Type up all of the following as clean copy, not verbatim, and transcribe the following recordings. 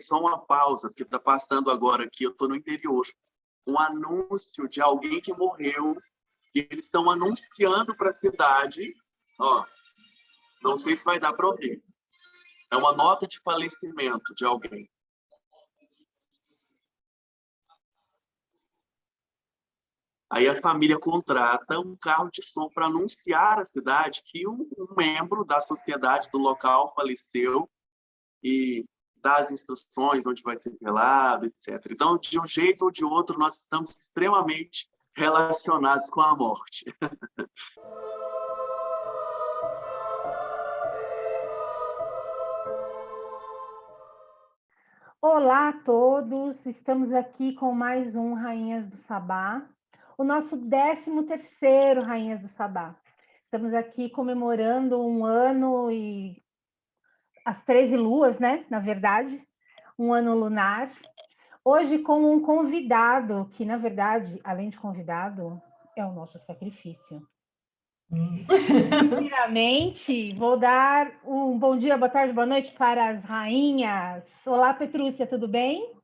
só uma pausa, porque está passando agora aqui, eu estou no interior, um anúncio de alguém que morreu, e eles estão anunciando para a cidade, ó, não sei se vai dar para ouvir, é uma nota de falecimento de alguém. Aí a família contrata um carro de som para anunciar à cidade que um membro da sociedade do local faleceu e dar as instruções onde vai ser velado, etc. Então, de um jeito ou de outro, nós estamos extremamente relacionados com a morte. Olá a todos, estamos aqui com mais um Rainhas do Sabá, o nosso 13º Rainhas do Sabá. Estamos aqui comemorando um ano e as 13 luas, né? Na verdade, um ano lunar. Hoje com um convidado, que na verdade, além de convidado, é o nosso sacrifício. Primeiramente, vou dar um bom dia, boa tarde, boa noite para as rainhas. Olá, Petrúcia, tudo bem?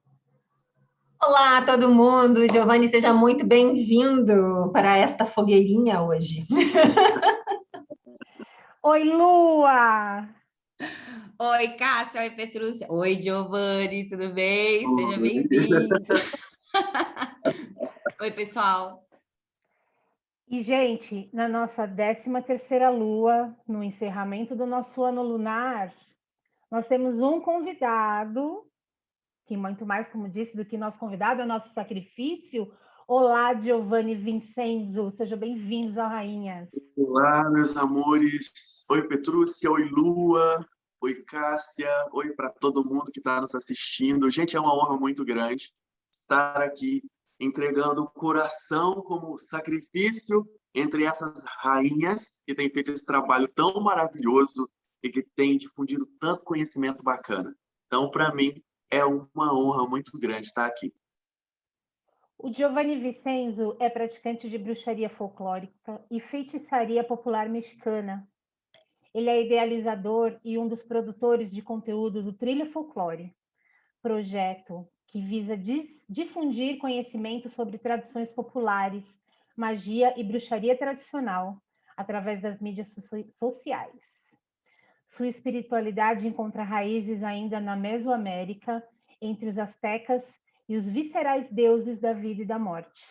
Olá, todo mundo. Giovanni, seja muito bem-vindo para esta fogueirinha hoje. Oi, Lua! Oi, Cássia, oi, Petrúcia. Oi, Giovanni, tudo bem? Seja bem-vindo. Oi, pessoal. E, gente, na nossa 13ª lua, no encerramento do nosso ano lunar, nós temos um convidado, que muito mais, como disse, do que nosso convidado, é o nosso sacrifício. Olá, Giovanni Vincenzo, sejam bem-vindos ao Rainhas. Olá, meus amores. Oi, Petrúcia. Oi, Lua. Oi, Cássia. Oi para todo mundo que está nos assistindo. Gente, é uma honra muito grande estar aqui entregando o coração como sacrifício entre essas rainhas que têm feito esse trabalho tão maravilhoso e que têm difundido tanto conhecimento bacana. Então, para mim, é uma honra muito grande estar aqui. O Giovanni Vincenzo é praticante de bruxaria folclórica e feitiçaria popular mexicana. Ele é idealizador e um dos produtores de conteúdo do Trilha Folclore, projeto que visa difundir conhecimento sobre tradições populares, magia e bruxaria tradicional através das mídias sociais. Sua espiritualidade encontra raízes ainda na Mesoamérica, entre os astecas e os viscerais deuses da vida e da morte.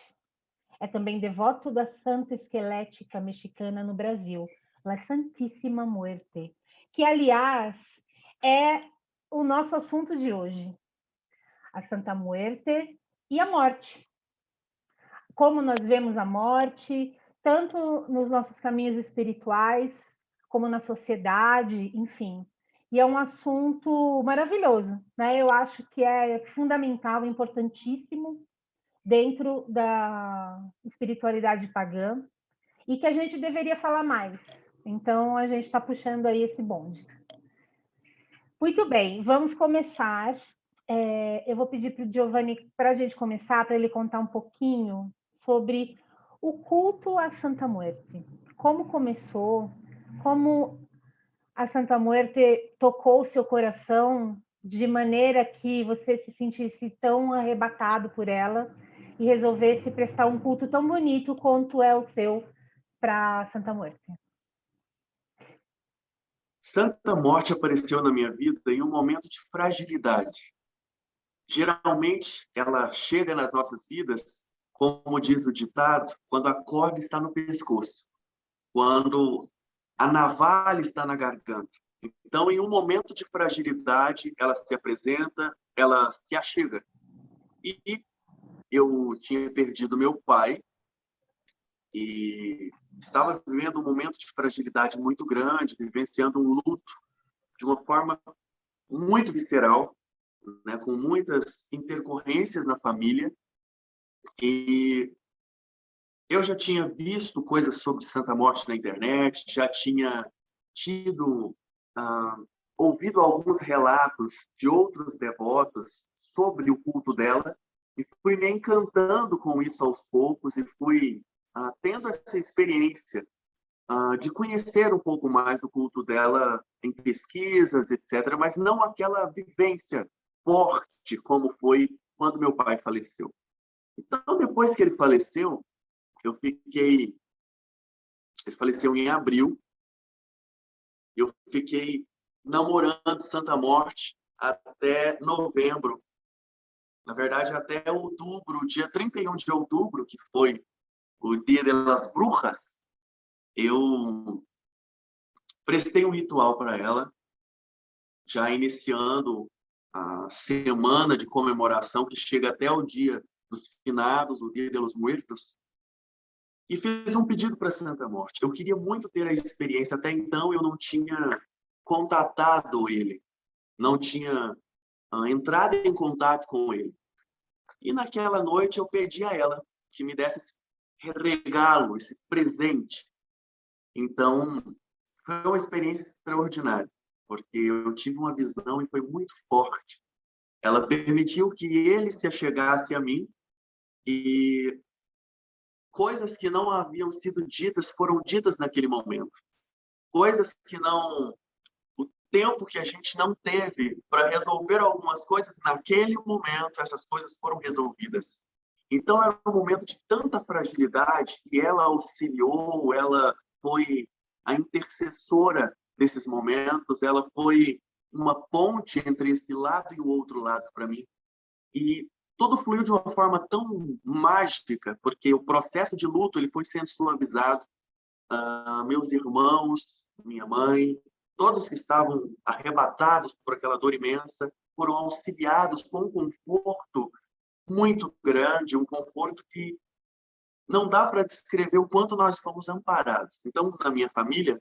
É também devoto da Santa Esquelética Mexicana no Brasil, La Santíssima Muerte, que, aliás, é o nosso assunto de hoje. A Santa Muerte e a morte. Como nós vemos a morte, tanto nos nossos caminhos espirituais, como na sociedade, enfim. E é um assunto maravilhoso, né? Eu acho que é fundamental, importantíssimo dentro da espiritualidade pagã e que a gente deveria falar mais. Então, a gente está puxando aí esse bonde. Muito bem, vamos começar. Eu vou pedir para o Giovanni, para a gente começar, para ele contar um pouquinho sobre o culto à Santa Muerte. Como começou, como a Santa Muerte tocou o seu coração de maneira que você se sentisse tão arrebatado por ela e resolvesse prestar um culto tão bonito quanto é o seu para Santa Muerte. Santa Morte apareceu na minha vida em um momento de fragilidade. Geralmente, ela chega nas nossas vidas, como diz o ditado, quando a corda está no pescoço, quando a navalha está na garganta. Então, em um momento de fragilidade, ela se apresenta, ela se achega. E eu tinha perdido meu pai e estava vivendo um momento de fragilidade muito grande, vivenciando um luto de uma forma muito visceral, né, com muitas intercorrências na família. E eu já tinha visto coisas sobre Santa Morte na internet, já tinha tido, ouvido alguns relatos de outros devotos sobre o culto dela, e fui me encantando com isso aos poucos, e fui tendo essa experiência de conhecer um pouco mais do culto dela em pesquisas, etc., mas não aquela vivência forte como foi quando meu pai faleceu. Então, depois que ele faleceu, ele faleceu em abril, eu fiquei namorando Santa Morte até novembro. Na verdade, até outubro, dia 31 de outubro, que foi o Dia das Brujas, eu prestei um ritual para ela, já iniciando a semana de comemoração, que chega até o Dia dos Finados, o Dia dos Muertos, e fiz um pedido para Santa Morte. Eu queria muito ter a experiência. Até então, eu não tinha contatado ele, não tinha entrado em contato com ele. E naquela noite, eu pedi a ela que me desse esse regalo, esse presente. Então, foi uma experiência extraordinária, porque eu tive uma visão e foi muito forte. Ela permitiu que ele se achegasse a mim e coisas que não haviam sido ditas foram ditas naquele momento. Coisas que não... O tempo que a gente não teve para resolver algumas coisas, naquele momento, essas coisas foram resolvidas. Então, era um momento de tanta fragilidade e ela auxiliou, ela foi a intercessora desses momentos, ela foi uma ponte entre esse lado e o outro lado para mim. E tudo fluiu de uma forma tão mágica, porque o processo de luto ele foi sendo suavizado. Meus irmãos, minha mãe, todos que estavam arrebatados por aquela dor imensa, foram auxiliados com um conforto muito grande, um conforto que não dá para descrever o quanto nós fomos amparados. Então, na minha família,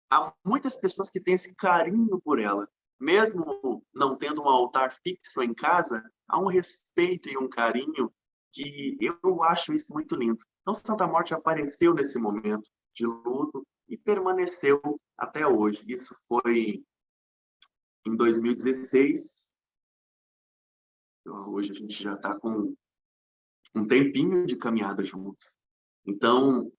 há muitas pessoas que têm esse carinho por ela. Mesmo não tendo um altar fixo em casa, há um respeito e um carinho que eu acho isso muito lindo. Então, Santa Morte apareceu nesse momento de luto e permaneceu até hoje. Isso foi em 2016. Então, hoje a gente já está com um tempinho de caminhada juntos. Então,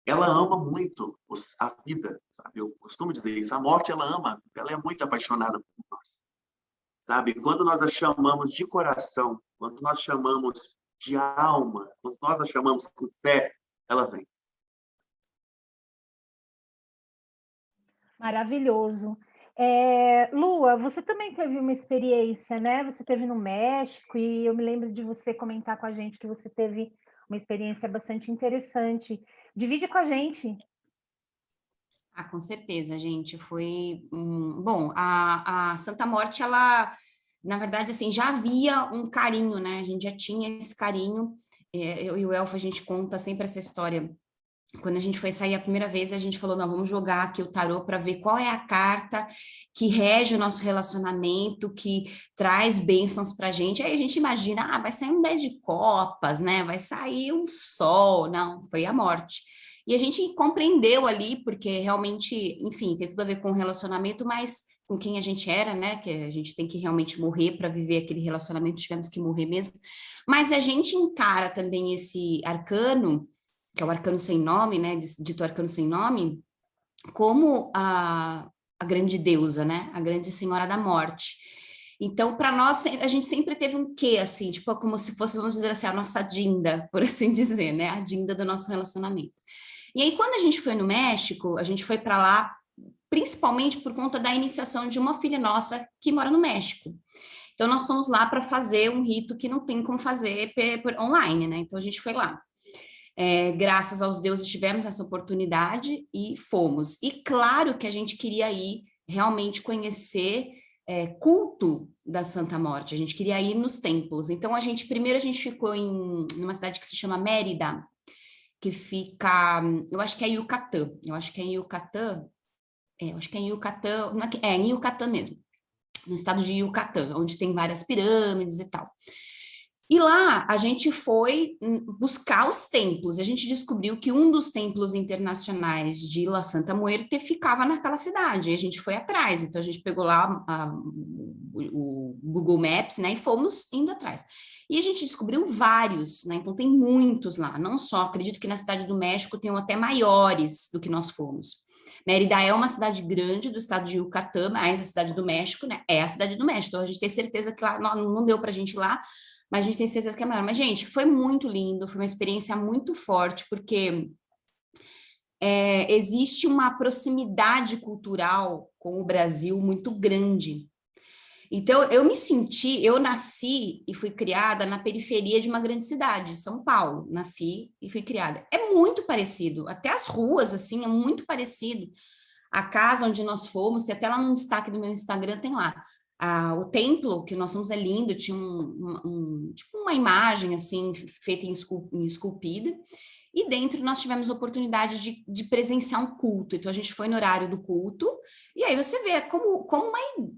ela ama muito a vida, sabe? Eu costumo dizer isso. A morte, ela ama, ela é muito apaixonada por nós, sabe? Quando nós a chamamos de coração, quando nós chamamos de alma, quando nós a chamamos com fé, ela vem. Maravilhoso. Lua, você também teve uma experiência, né? Você teve no México e eu me lembro de você comentar com a gente que você teve uma experiência bastante interessante. Divide com a gente. Com certeza, gente. Foi bom. A Santa Morte, ela, na verdade, assim, já havia um carinho, né? A gente já tinha esse carinho. Eu e o Elfo, a gente conta sempre essa história. Quando a gente foi sair a primeira vez, a gente falou, não, vamos jogar aqui o tarô para ver qual é a carta que rege o nosso relacionamento, que traz bênçãos para a gente. Aí a gente imagina, vai sair um 10 de copas, né? Vai sair um sol. Não, foi a morte. E a gente compreendeu ali, porque realmente, enfim, tem tudo a ver com o relacionamento, mas com quem a gente era, né? Que a gente tem que realmente morrer para viver aquele relacionamento, tivemos que morrer mesmo. Mas a gente encara também esse arcano, que é o arcano sem nome, né, dito arcano sem nome, como a grande deusa, né, a grande senhora da morte. Então, para nós, a gente sempre teve um quê, assim, tipo, como se fosse, vamos dizer assim, a nossa Dinda, por assim dizer, né, a Dinda do nosso relacionamento. E aí, quando a gente foi no México, a gente foi para lá, principalmente por conta da iniciação de uma filha nossa que mora no México. Então, nós fomos lá para fazer um rito que não tem como fazer por online, né, então a gente foi lá. Graças aos deuses tivemos essa oportunidade e fomos. E claro que a gente queria ir realmente conhecer culto da Santa Morte, a gente queria ir nos templos. Então, primeiro a gente ficou numa cidade que se chama Mérida, que fica, eu acho que é Yucatán, em Yucatán mesmo, no estado de Yucatán, onde tem várias pirâmides e tal. E lá a gente foi buscar os templos, e a gente descobriu que um dos templos internacionais de La Santa Muerte ficava naquela cidade, e a gente foi atrás, então a gente pegou lá o Google Maps, né, e fomos indo atrás. E a gente descobriu vários, né, então tem muitos lá, não só, acredito que na Cidade do México tenham até maiores do que nós fomos. Mérida é uma cidade grande do estado de Yucatán, mas a cidade do México, né? É a cidade do México. Então, a gente tem certeza que lá não deu para a gente ir lá, mas a gente tem certeza que é maior. Mas, gente, foi muito lindo, foi uma experiência muito forte, porque existe uma proximidade cultural com o Brasil muito grande. Então, eu nasci e fui criada na periferia de uma grande cidade, São Paulo. Nasci e fui criada. É muito parecido, até as ruas, assim, é muito parecido. A casa onde nós fomos, tem até lá no destaque do meu Instagram, tem lá. O templo que nós fomos é lindo, tinha tipo uma imagem, assim, feita em esculpida. E dentro nós tivemos a oportunidade de presenciar um culto. Então, a gente foi no horário do culto, e aí você vê como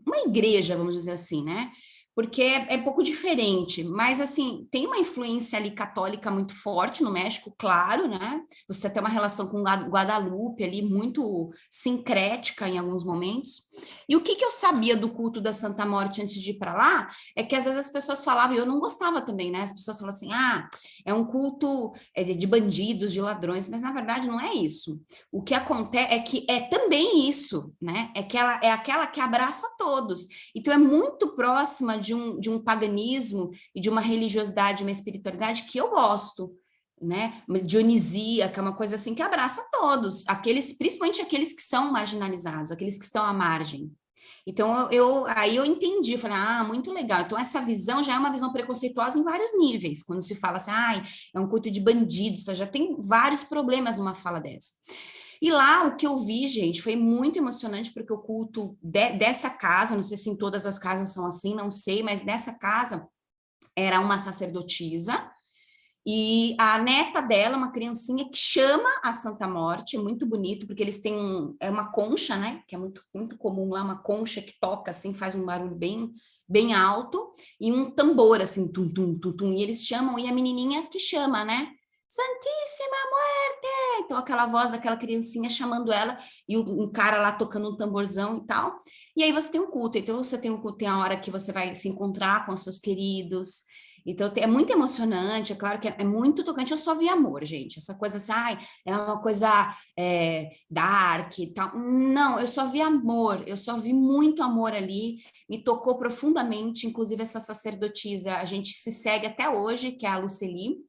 uma igreja, vamos dizer assim, né? Porque é pouco diferente, mas assim, tem uma influência ali católica muito forte no México, claro, né? Você tem uma relação com Guadalupe ali muito sincrética em alguns momentos. E o que eu sabia do culto da Santa Morte antes de ir para lá é que às vezes as pessoas falavam, e eu não gostava também, né? As pessoas falavam assim: é um culto de bandidos, de ladrões, mas na verdade não é isso. O que acontece é que é também isso, né? É aquela que abraça todos. Então é muito próxima de um paganismo e de uma religiosidade, uma espiritualidade que eu gosto, né? Dionisíaca, uma coisa assim que abraça todos, principalmente aqueles que são marginalizados, aqueles que estão à margem. Então, aí eu entendi, falei, muito legal. Então, essa visão já é uma visão preconceituosa em vários níveis, quando se fala assim, é um culto de bandidos, então já tem vários problemas numa fala dessa. E lá, o que eu vi, gente, foi muito emocionante, porque o culto dessa casa, não sei se em todas as casas são assim, não sei, mas nessa casa era uma sacerdotisa, e a neta dela, uma criancinha que chama a Santa Morte, é muito bonito, porque eles têm uma concha, né, que é muito, muito comum lá, uma concha que toca, assim, faz um barulho bem, bem alto, e um tambor, assim, tum, tum, tum, tum, e eles chamam, e a menininha que chama, né, Santíssima Muerte! Então, aquela voz daquela criancinha chamando ela, e um cara lá tocando um tamborzão e tal, e aí você tem um culto, então você tem um culto, tem a hora que você vai se encontrar com os seus queridos. Então, é muito emocionante, é claro que é muito tocante. Eu só vi amor, gente. Essa coisa assim, é uma coisa dark e tal. Não, eu só vi amor, eu só vi muito amor ali. Me tocou profundamente, inclusive essa sacerdotisa, a gente se segue até hoje, que é a Luceli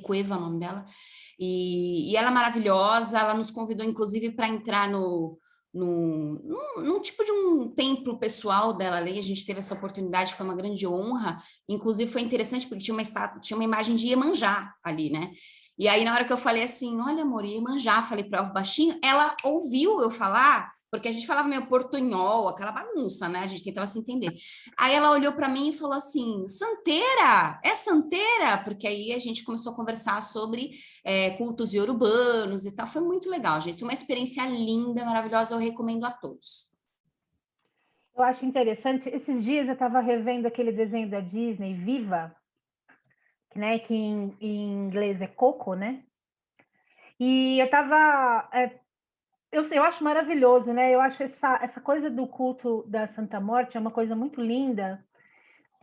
Cueva, é o nome dela. E ela é maravilhosa, ela nos convidou, inclusive, para entrar num tipo de um templo pessoal dela ali, a gente teve essa oportunidade, foi uma grande honra, inclusive foi interessante porque tinha uma imagem de Iemanjá ali, né? E aí na hora que eu falei assim, olha amor, Iemanjá, falei para ela baixinho, ela ouviu eu falar, porque a gente falava meio portunhol, aquela bagunça, né? A gente tentava se entender. Aí ela olhou para mim e falou assim, santeira? É santeira? Porque aí a gente começou a conversar sobre cultos iorubanos e tal. Foi muito legal, gente. Uma experiência linda, maravilhosa. Eu recomendo a todos. Eu acho interessante. Esses dias eu estava revendo aquele desenho da Disney, Viva, né, que em inglês é Coco, né? E eu estava... eu acho maravilhoso, né? Eu acho essa coisa do culto da Santa Morte é uma coisa muito linda,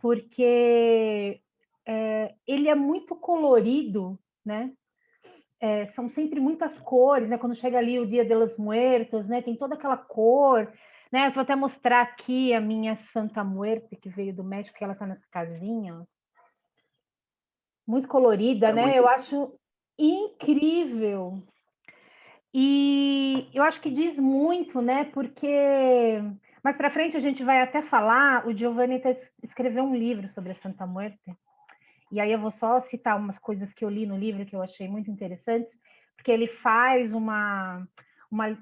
porque ele é muito colorido, né? São sempre muitas cores, né? Quando chega ali o Dia de los Muertos, né? Tem toda aquela cor, né? Eu vou até mostrar aqui a minha Santa Muerte, que veio do México, que ela está nessa casinha, ó. Muito colorida, né? Eu acho incrível. E eu acho que diz muito, né? Porque mais para frente a gente vai até falar, o Giovanni escreveu um livro sobre a Santa Muerte. E aí eu vou só citar umas coisas que eu li no livro que eu achei muito interessantes, porque ele faz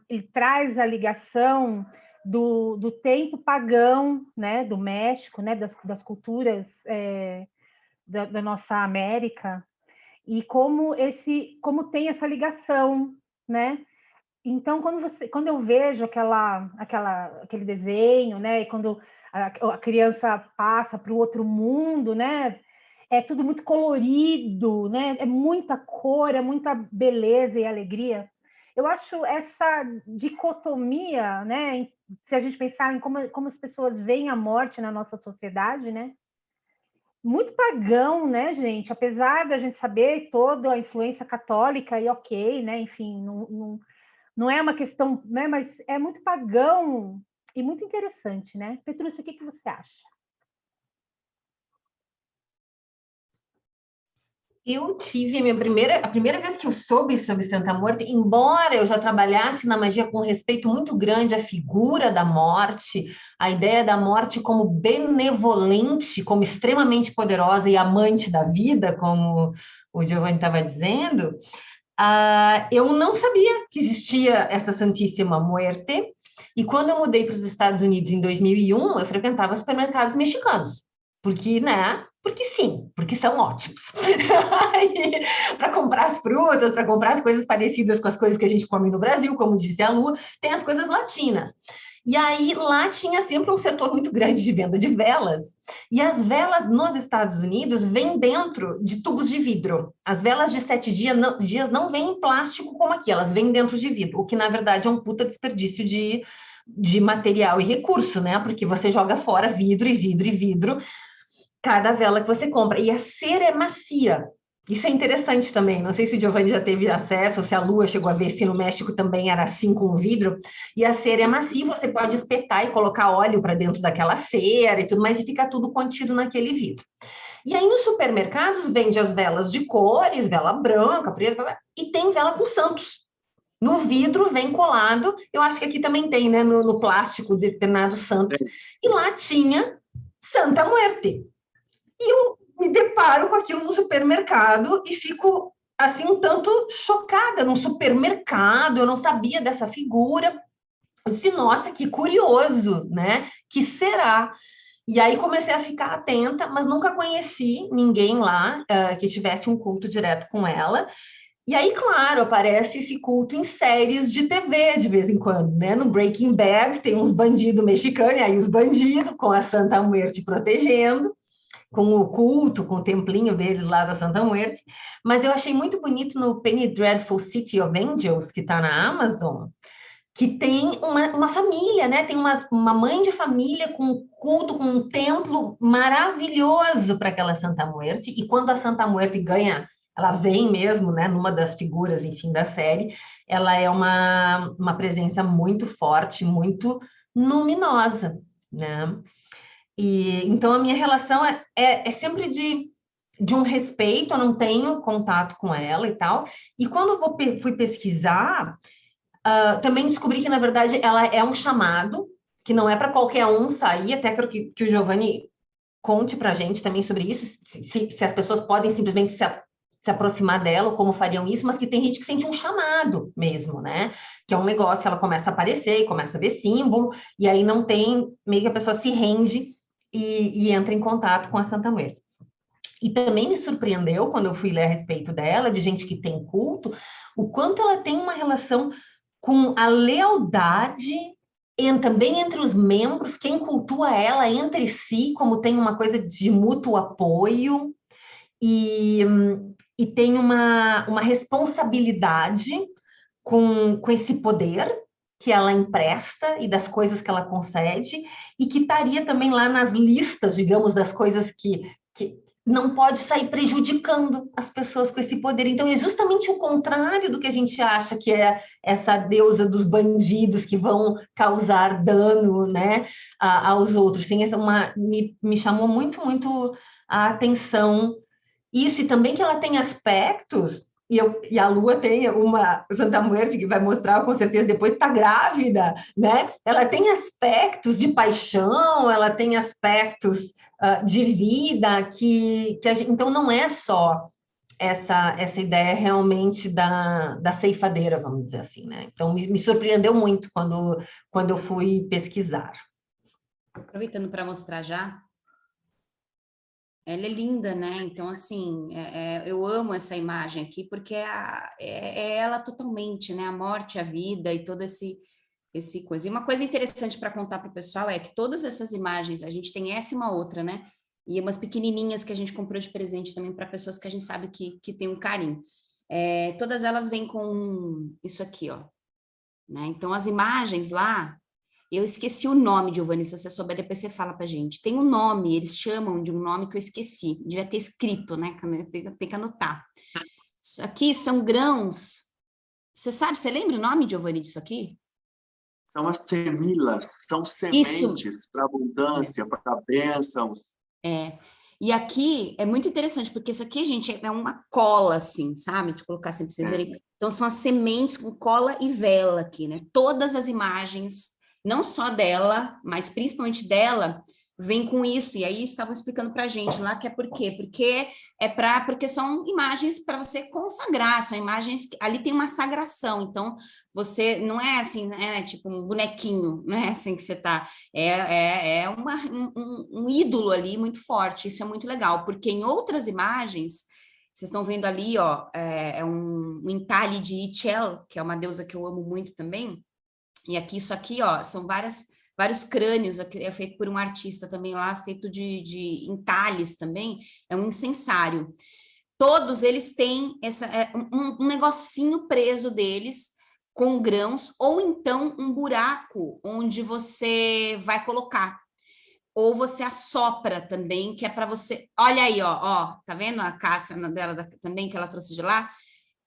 ele traz a ligação do tempo pagão, né, do México, né, das culturas da nossa América, e como tem essa ligação, né? Então, quando eu vejo aquele desenho, né, e quando a criança passa para o outro mundo, né, é tudo muito colorido, né, é muita cor, é muita beleza e alegria. Eu acho essa dicotomia, né, se a gente pensar em como as pessoas veem a morte na nossa sociedade, né, muito pagão, né, gente? Apesar da gente saber toda a influência católica e ok, né, enfim, Não é uma questão, né? Mas é muito pagão e muito interessante, né? Petrúcia, o que você acha? Eu tive a primeira vez que eu soube sobre Santa Morte, embora eu já trabalhasse na magia com respeito muito grande à figura da morte, a ideia da morte como benevolente, como extremamente poderosa e amante da vida, como o Giovanni estava dizendo, eu não sabia que existia essa Santíssima Muerte, e quando eu mudei para os Estados Unidos em 2001, eu frequentava supermercados mexicanos, porque, né? Porque sim, porque são ótimos. Para comprar as frutas, para comprar as coisas parecidas com as coisas que a gente come no Brasil, como disse a Lu, tem as coisas latinas. E aí lá tinha sempre um setor muito grande de venda de velas. E as velas nos Estados Unidos vêm dentro de tubos de vidro. As velas de 7 dias não vêm em plástico como aqui, elas vêm dentro de vidro, o que na verdade é um puta desperdício de material e recurso, né? Porque você joga fora vidro e vidro e vidro cada vela que você compra. E a cera é macia. Isso é interessante também. Não sei se o Giovanni já teve acesso, ou se a Lua chegou a ver se no México também era assim com o vidro. E a cera é macia, você pode espetar e colocar óleo para dentro daquela cera e tudo mais, e fica tudo contido naquele vidro. E aí, nos supermercados, vende as velas de cores, vela branca, preta, e tem vela com santos. No vidro vem colado, eu acho que aqui também tem, né? No plástico, determinados santos. E lá tinha Santa Muerte. E eu me deparo com aquilo no supermercado e fico, assim, um tanto chocada. No supermercado, eu não sabia dessa figura. Eu disse, nossa, que curioso, né? Que será? E aí comecei a ficar atenta, mas nunca conheci ninguém lá que tivesse um culto direto com ela. E aí, claro, aparece esse culto em séries de TV de vez em quando, né? No Breaking Bad tem uns bandidos mexicanos, e aí os bandidos com a Santa Muerte protegendo, com o culto, com o templinho deles lá da Santa Muerte. Mas eu achei muito bonito no Penny Dreadful City of Angels, que está na Amazon, que tem uma família, né? Tem uma mãe de família com um culto, com um templo maravilhoso para aquela Santa Muerte. E quando a Santa Muerte ganha, ela vem mesmo, né? Numa das figuras, enfim, da série, ela é uma presença muito forte, muito luminosa, né? E, então, a minha relação é sempre de um respeito, eu não tenho contato com ela e tal. E quando fui pesquisar, também descobri que, na verdade, ela é um chamado, que não é para qualquer um sair, até quero que o Giovanni conte para a gente também sobre isso, se as pessoas podem simplesmente se aproximar dela, ou como fariam isso, mas que tem gente que sente um chamado mesmo, né? Que é um negócio que ela começa a aparecer, e começa a ver símbolo, e aí não tem, meio que a pessoa se rende e entra em contato com a Santa Muerte. E também me surpreendeu, quando eu fui ler a respeito dela, de gente que tem culto, o quanto ela tem uma relação com a lealdade também entre os membros, quem cultua ela entre si, como tem uma coisa de mútuo apoio, e tem uma responsabilidade com esse poder que ela empresta e das coisas que ela concede, e que estaria também lá nas listas, digamos, das coisas que não pode sair prejudicando as pessoas com esse poder. Então, é justamente o contrário do que a gente acha que é essa deusa dos bandidos que vão causar dano, né, aos outros. Tem me chamou muito, muito a atenção isso, e também que ela tem aspectos, e a Lua tem uma Santa Muerte, que vai mostrar com certeza depois, está grávida, né? Ela tem aspectos de paixão, ela tem aspectos de vida, que então não é só essa ideia realmente da ceifadeira, vamos dizer assim, né? Então me surpreendeu muito quando eu fui pesquisar. Aproveitando para mostrar já, ela é linda, né? Então, assim, eu amo essa imagem aqui, porque é ela totalmente, né? A morte, a vida e todo esse coisa. E uma coisa interessante para contar para o pessoal é que todas essas imagens, a gente tem essa e uma outra, né? E umas pequenininhas que a gente comprou de presente também para pessoas que a gente sabe que tem um carinho. Todas elas vêm com isso aqui, ó. Né? Então, as imagens lá, eu esqueci o nome, Giovanni, se você souber, depois você fala pra gente. Tem um nome, eles chamam de um nome que eu esqueci, devia ter escrito, né? Tem que anotar. Isso aqui são grãos Você lembra o nome, Giovanni, disso aqui? São as semilas, são Isso. sementes para abundância, para bênçãos. É. E aqui é muito interessante, porque isso aqui, gente, é uma cola, assim, sabe? De colocar assim para vocês verem. Então, são as sementes com cola e vela aqui, né? Todas as imagens, não só dela, mas principalmente dela, vem com isso. E aí estavam explicando para a gente lá que é por quê? Porque são imagens para você consagrar, são imagens que ali tem uma sagração. Então, você não é assim, né? Tipo um bonequinho, não é assim que você tá. É um ídolo ali muito forte, isso é muito legal, porque em outras imagens, vocês estão vendo ali, ó, é um entalhe de Ichel, que é uma deusa que eu amo muito também, e aqui, isso aqui, ó, são vários crânios, é feito por um artista também lá, feito de entalhes também, é um incensário. Todos eles têm um negocinho preso deles, com grãos, ou então um buraco onde você vai colocar. Ou você assopra também, que é para você. Olha aí, ó, tá vendo a Cássia dela também, que ela trouxe de lá?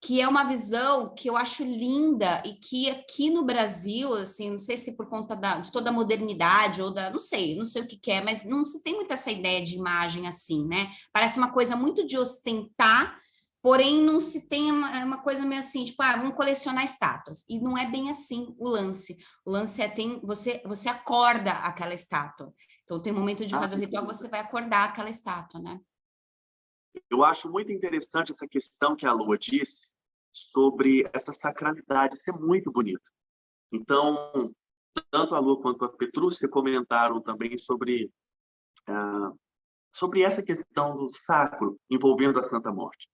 Que é uma visão que eu acho linda e que aqui no Brasil, assim, não sei se por conta de toda a modernidade ou não sei o que é, mas não se tem muito essa ideia de imagem assim, né? Parece uma coisa muito de ostentar, porém não se tem uma coisa meio assim, tipo, vamos colecionar estátuas. E não é bem assim o lance. O lance é você acorda aquela estátua. Então tem um momento de fazer o ritual, você vai acordar aquela estátua, né? Eu acho muito interessante essa questão que a Lua disse sobre essa sacralidade, isso é muito bonito. Então, tanto a Lua quanto a Petrúcia comentaram também sobre essa questão do sacro envolvendo a Santa Morte.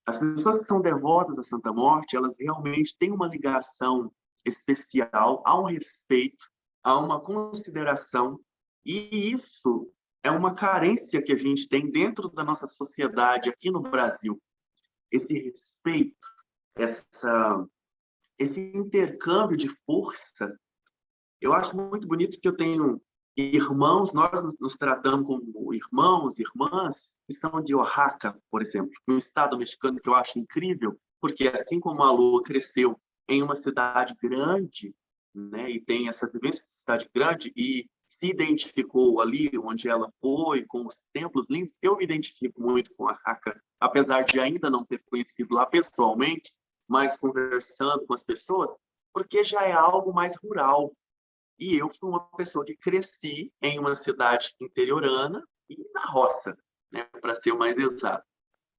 As pessoas que são devotas à Santa Morte, elas realmente têm uma ligação especial, há um respeito, há uma consideração, e isso é uma carência que a gente tem dentro da nossa sociedade aqui no Brasil. Esse respeito, esse intercâmbio de força. Eu acho muito bonito que eu tenho irmãos, nós nos tratamos como irmãos, irmãs, que são de Oaxaca, por exemplo, um estado mexicano que eu acho incrível, porque assim como a Lua cresceu em uma cidade grande, né, e tem essa vivência de cidade grande, e se identificou ali onde ela foi, com os templos lindos, eu me identifico muito com Oaxaca, apesar de ainda não ter conhecido lá pessoalmente, mas conversando com as pessoas, porque já é algo mais rural. E eu fui uma pessoa que cresci em uma cidade interiorana e na roça, né, para ser o mais exato.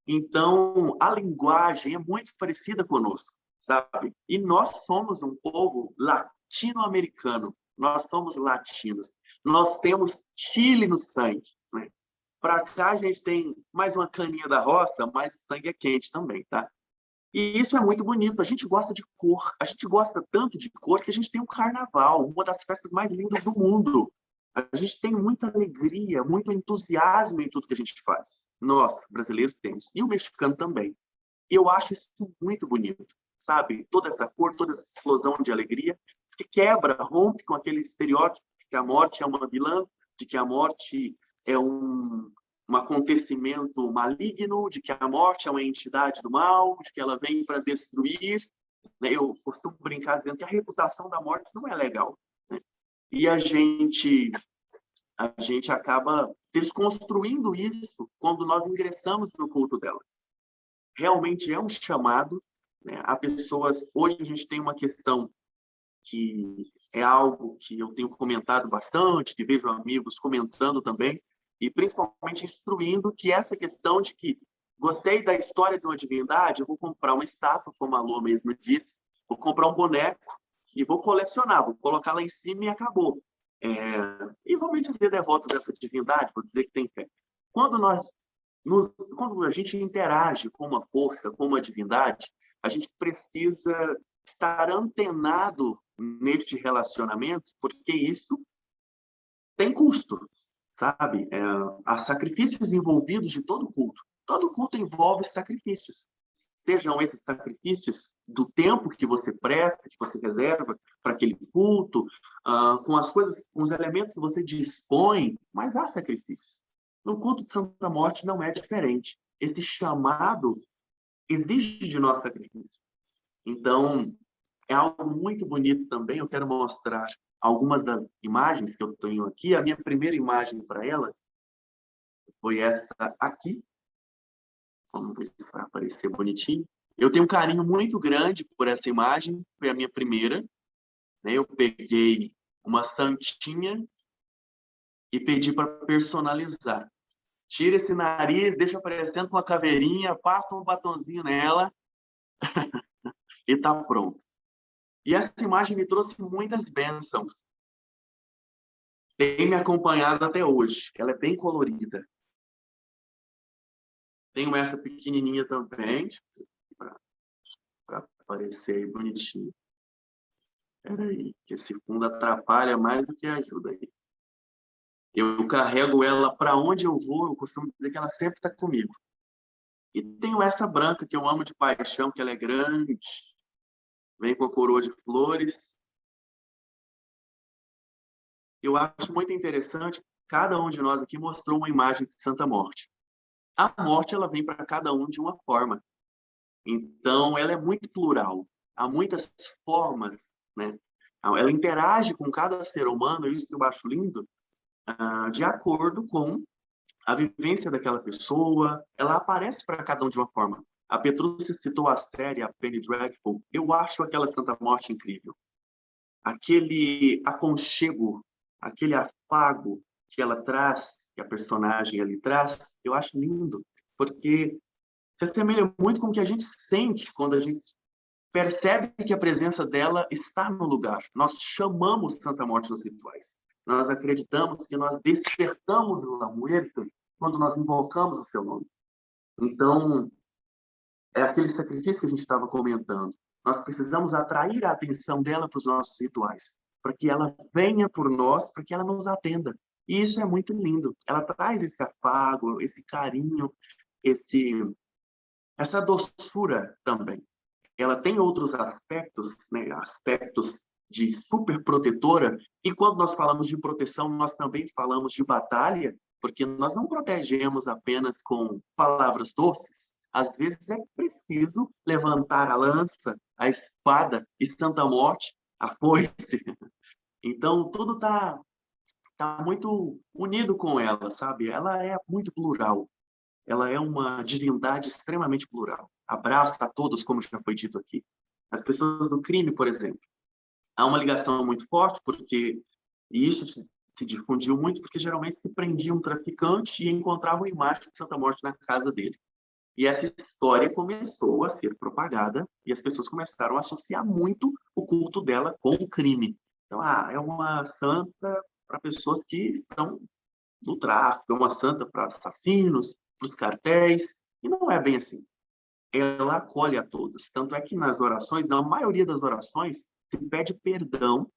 Então, a linguagem é muito parecida conosco, sabe? E nós somos um povo latino-americano, nós somos latinos, nós temos Chile no sangue, né? Para cá a gente tem mais uma caninha da roça, mas o sangue é quente também, tá? E isso é muito bonito. A gente gosta de cor. A gente gosta tanto de cor que a gente tem o carnaval, uma das festas mais lindas do mundo. A gente tem muita alegria, muito entusiasmo em tudo que a gente faz. Nós, brasileiros, temos. E o mexicano também. E eu acho isso muito bonito, sabe? Toda essa cor, toda essa explosão de alegria, que quebra, rompe com aquele estereótipo de que a morte é uma vilã, de que a morte é um acontecimento maligno, de que a morte é uma entidade do mal, de que ela vem para destruir. Eu costumo brincar dizendo que a reputação da morte não é legal, né? E a gente acaba desconstruindo isso quando nós ingressamos no culto dela. Realmente é um chamado, né? Há pessoas... Hoje a gente tem uma questão que é algo que eu tenho comentado bastante, que vejo amigos comentando também, e principalmente instruindo, que essa questão de que gostei da história de uma divindade, eu vou comprar uma estátua, como a Lua mesmo disse, vou comprar um boneco e vou colecionar, vou colocar lá em cima e acabou. E vou me dizer devoto dessa divindade, vou dizer que tem fé. Quando a gente interage com uma força, com uma divindade, a gente precisa estar antenado neste relacionamento, porque isso tem custo, sabe? Há sacrifícios envolvidos de todo culto. Todo culto envolve sacrifícios. Sejam esses sacrifícios do tempo que você presta, que você reserva para aquele culto, com as coisas, com os elementos que você dispõe, mas há sacrifícios. No culto de Santa Morte não é diferente. Esse chamado exige de nós sacrifício. Então, é algo muito bonito também. Eu quero mostrar algumas das imagens que eu tenho aqui. A minha primeira imagem para ela foi essa aqui. Vamos ver se vai aparecer bonitinho. Eu tenho um carinho muito grande por essa imagem. Foi a minha primeira, né? Eu peguei uma santinha e pedi para personalizar. Tira esse nariz, deixa aparecendo com a caveirinha, passa um batonzinho nela e está pronto. E essa imagem me trouxe muitas bênçãos. Tem me acompanhado até hoje. Ela é bem colorida. Tenho essa pequenininha também, para aparecer aí bonitinho. Espera aí, que esse fundo atrapalha mais do que ajuda aí. Eu carrego ela para onde eu vou, eu costumo dizer que ela sempre está comigo. E tenho essa branca, que eu amo de paixão, que ela é grande, vem com a coroa de flores. Eu acho muito interessante, cada um de nós aqui mostrou uma imagem de Santa Morte. A morte, ela vem para cada um de uma forma. Então, ela é muito plural. Há muitas formas, né? Ela interage com cada ser humano, isso que eu acho lindo, de acordo com a vivência daquela pessoa. Ela aparece para cada um de uma forma. A Petrúcia citou a série A Penny Dreadful. Eu acho aquela Santa Morte incrível. Aquele aconchego, aquele afago que ela traz, que a personagem ali traz, eu acho lindo, porque se assemelha muito com o que a gente sente quando a gente percebe que a presença dela está no lugar. Nós chamamos Santa Morte nos rituais. Nós acreditamos que nós despertamos o La Muerte quando nós invocamos o seu nome. Então, é aquele sacrifício que a gente estava comentando. Nós precisamos atrair a atenção dela para os nossos rituais, para que ela venha por nós, para que ela nos atenda. E isso é muito lindo. Ela traz esse afago, esse carinho, essa doçura também. Ela tem outros aspectos, né? Aspectos de super protetora. E quando nós falamos de proteção, nós também falamos de batalha, porque nós não protegemos apenas com palavras doces. Às vezes é preciso levantar a lança, a espada e Santa Morte, a foice. Então, tudo está muito unido com ela, sabe? Ela é muito plural. Ela é uma divindade extremamente plural. Abraça a todos, como já foi dito aqui. As pessoas do crime, por exemplo. Há uma ligação muito forte, porque e isso se difundiu muito, porque geralmente se prendia um traficante e encontrava uma imagem de Santa Morte na casa dele. E essa história começou a ser propagada e as pessoas começaram a associar muito o culto dela com o crime. Então, é uma santa para pessoas que estão no tráfico, é uma santa para assassinos, para os cartéis, e não é bem assim. Ela acolhe a todos. Tanto é que nas orações, na maioria das orações, se pede perdão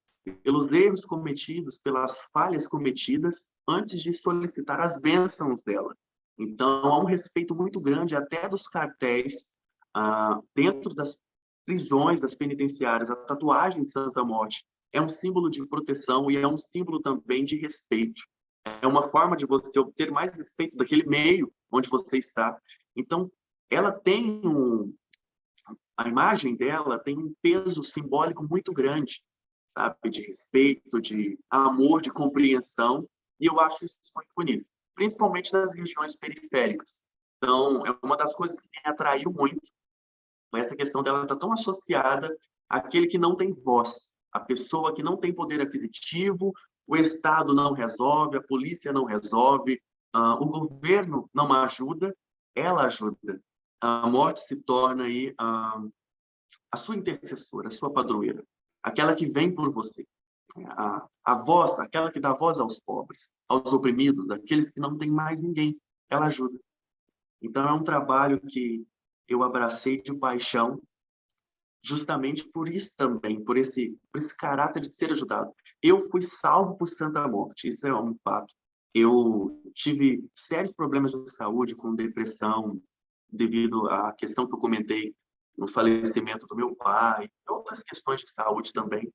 pelos erros cometidos, pelas falhas cometidas, antes de solicitar as bênçãos dela. Então, há um respeito muito grande até dos cartéis, dentro das prisões, das penitenciárias. A tatuagem de Santa Morte é um símbolo de proteção e é um símbolo também de respeito. É uma forma de você obter mais respeito daquele meio onde você está. Então, ela tem a imagem dela tem um peso simbólico muito grande, sabe? De respeito, de amor, de compreensão. E eu acho isso muito bonito, principalmente nas regiões periféricas. Então, é uma das coisas que me atraiu muito, essa questão dela estar tão associada àquele que não tem voz, a pessoa que não tem poder aquisitivo, o Estado não resolve, a polícia não resolve, o governo não ajuda, ela ajuda. A morte se torna aí a sua intercessora, a sua padroeira, aquela que vem por você. A voz, aquela que dá voz aos pobres, aos oprimidos, aqueles que não têm mais ninguém, ela ajuda. Então, é um trabalho que eu abracei de paixão, justamente por isso também, por esse caráter de ser ajudado. Eu fui salvo por Santa Morte, isso é um fato. Eu tive sérios problemas de saúde, com depressão, devido à questão que eu comentei no falecimento do meu pai, outras questões de saúde também.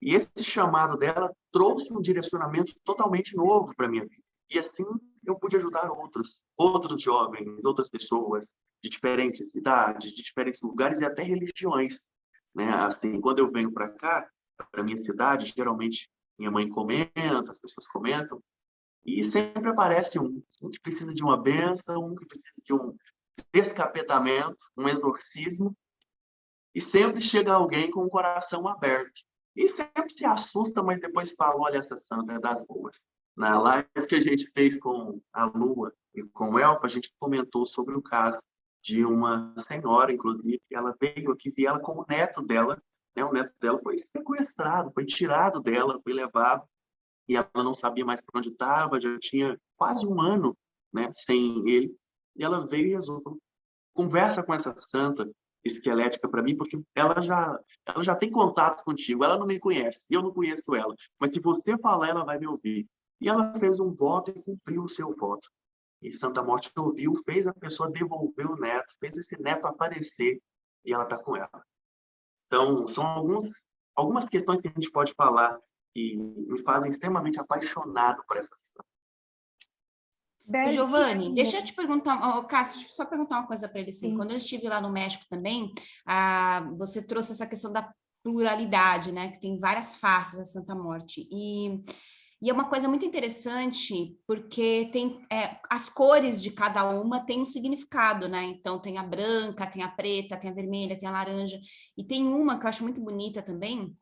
E esse chamado dela trouxe um direcionamento totalmente novo para a minha vida. E assim eu pude ajudar outros jovens, outras pessoas de diferentes idades, de diferentes lugares e até religiões. né? Assim, quando eu venho para cá, para minha cidade, geralmente minha mãe comenta, as pessoas comentam, e sempre aparece um que precisa de uma bênção, um que precisa de um descapetamento, um exorcismo, e sempre chega alguém com o coração aberto. E sempre se assusta, mas depois fala, olha, essa santa é das boas. Na live que a gente fez com a Lua e com o Elpa, a gente comentou sobre o caso de uma senhora, inclusive, que ela veio aqui, e ela com o neto dela, né? O neto dela foi sequestrado, foi tirado dela, foi levado, e ela não sabia mais para onde estava, já tinha quase um ano, né, sem ele, e ela veio e resolveu. Conversa com essa santa esquelética para mim, porque ela já tem contato contigo, ela não me conhece, eu não conheço ela, mas se você falar, ela vai me ouvir. E ela fez um voto e cumpriu o seu voto. E Santa Morte ouviu, fez a pessoa devolver o neto, fez esse neto aparecer, e ela está com ela. Então, são algumas questões que a gente pode falar que me fazem extremamente apaixonado por essa santa. Giovanni, deixa eu te perguntar, Cássio, deixa eu só perguntar uma coisa para ele. Assim, quando eu estive lá no México também, você trouxe essa questão da pluralidade, né? Que tem várias faces da Santa Morte. E é uma coisa muito interessante, porque tem as cores de cada uma têm um significado, né? Então, tem a branca, tem a preta, tem a vermelha, tem a laranja. E tem uma que eu acho muito bonita também.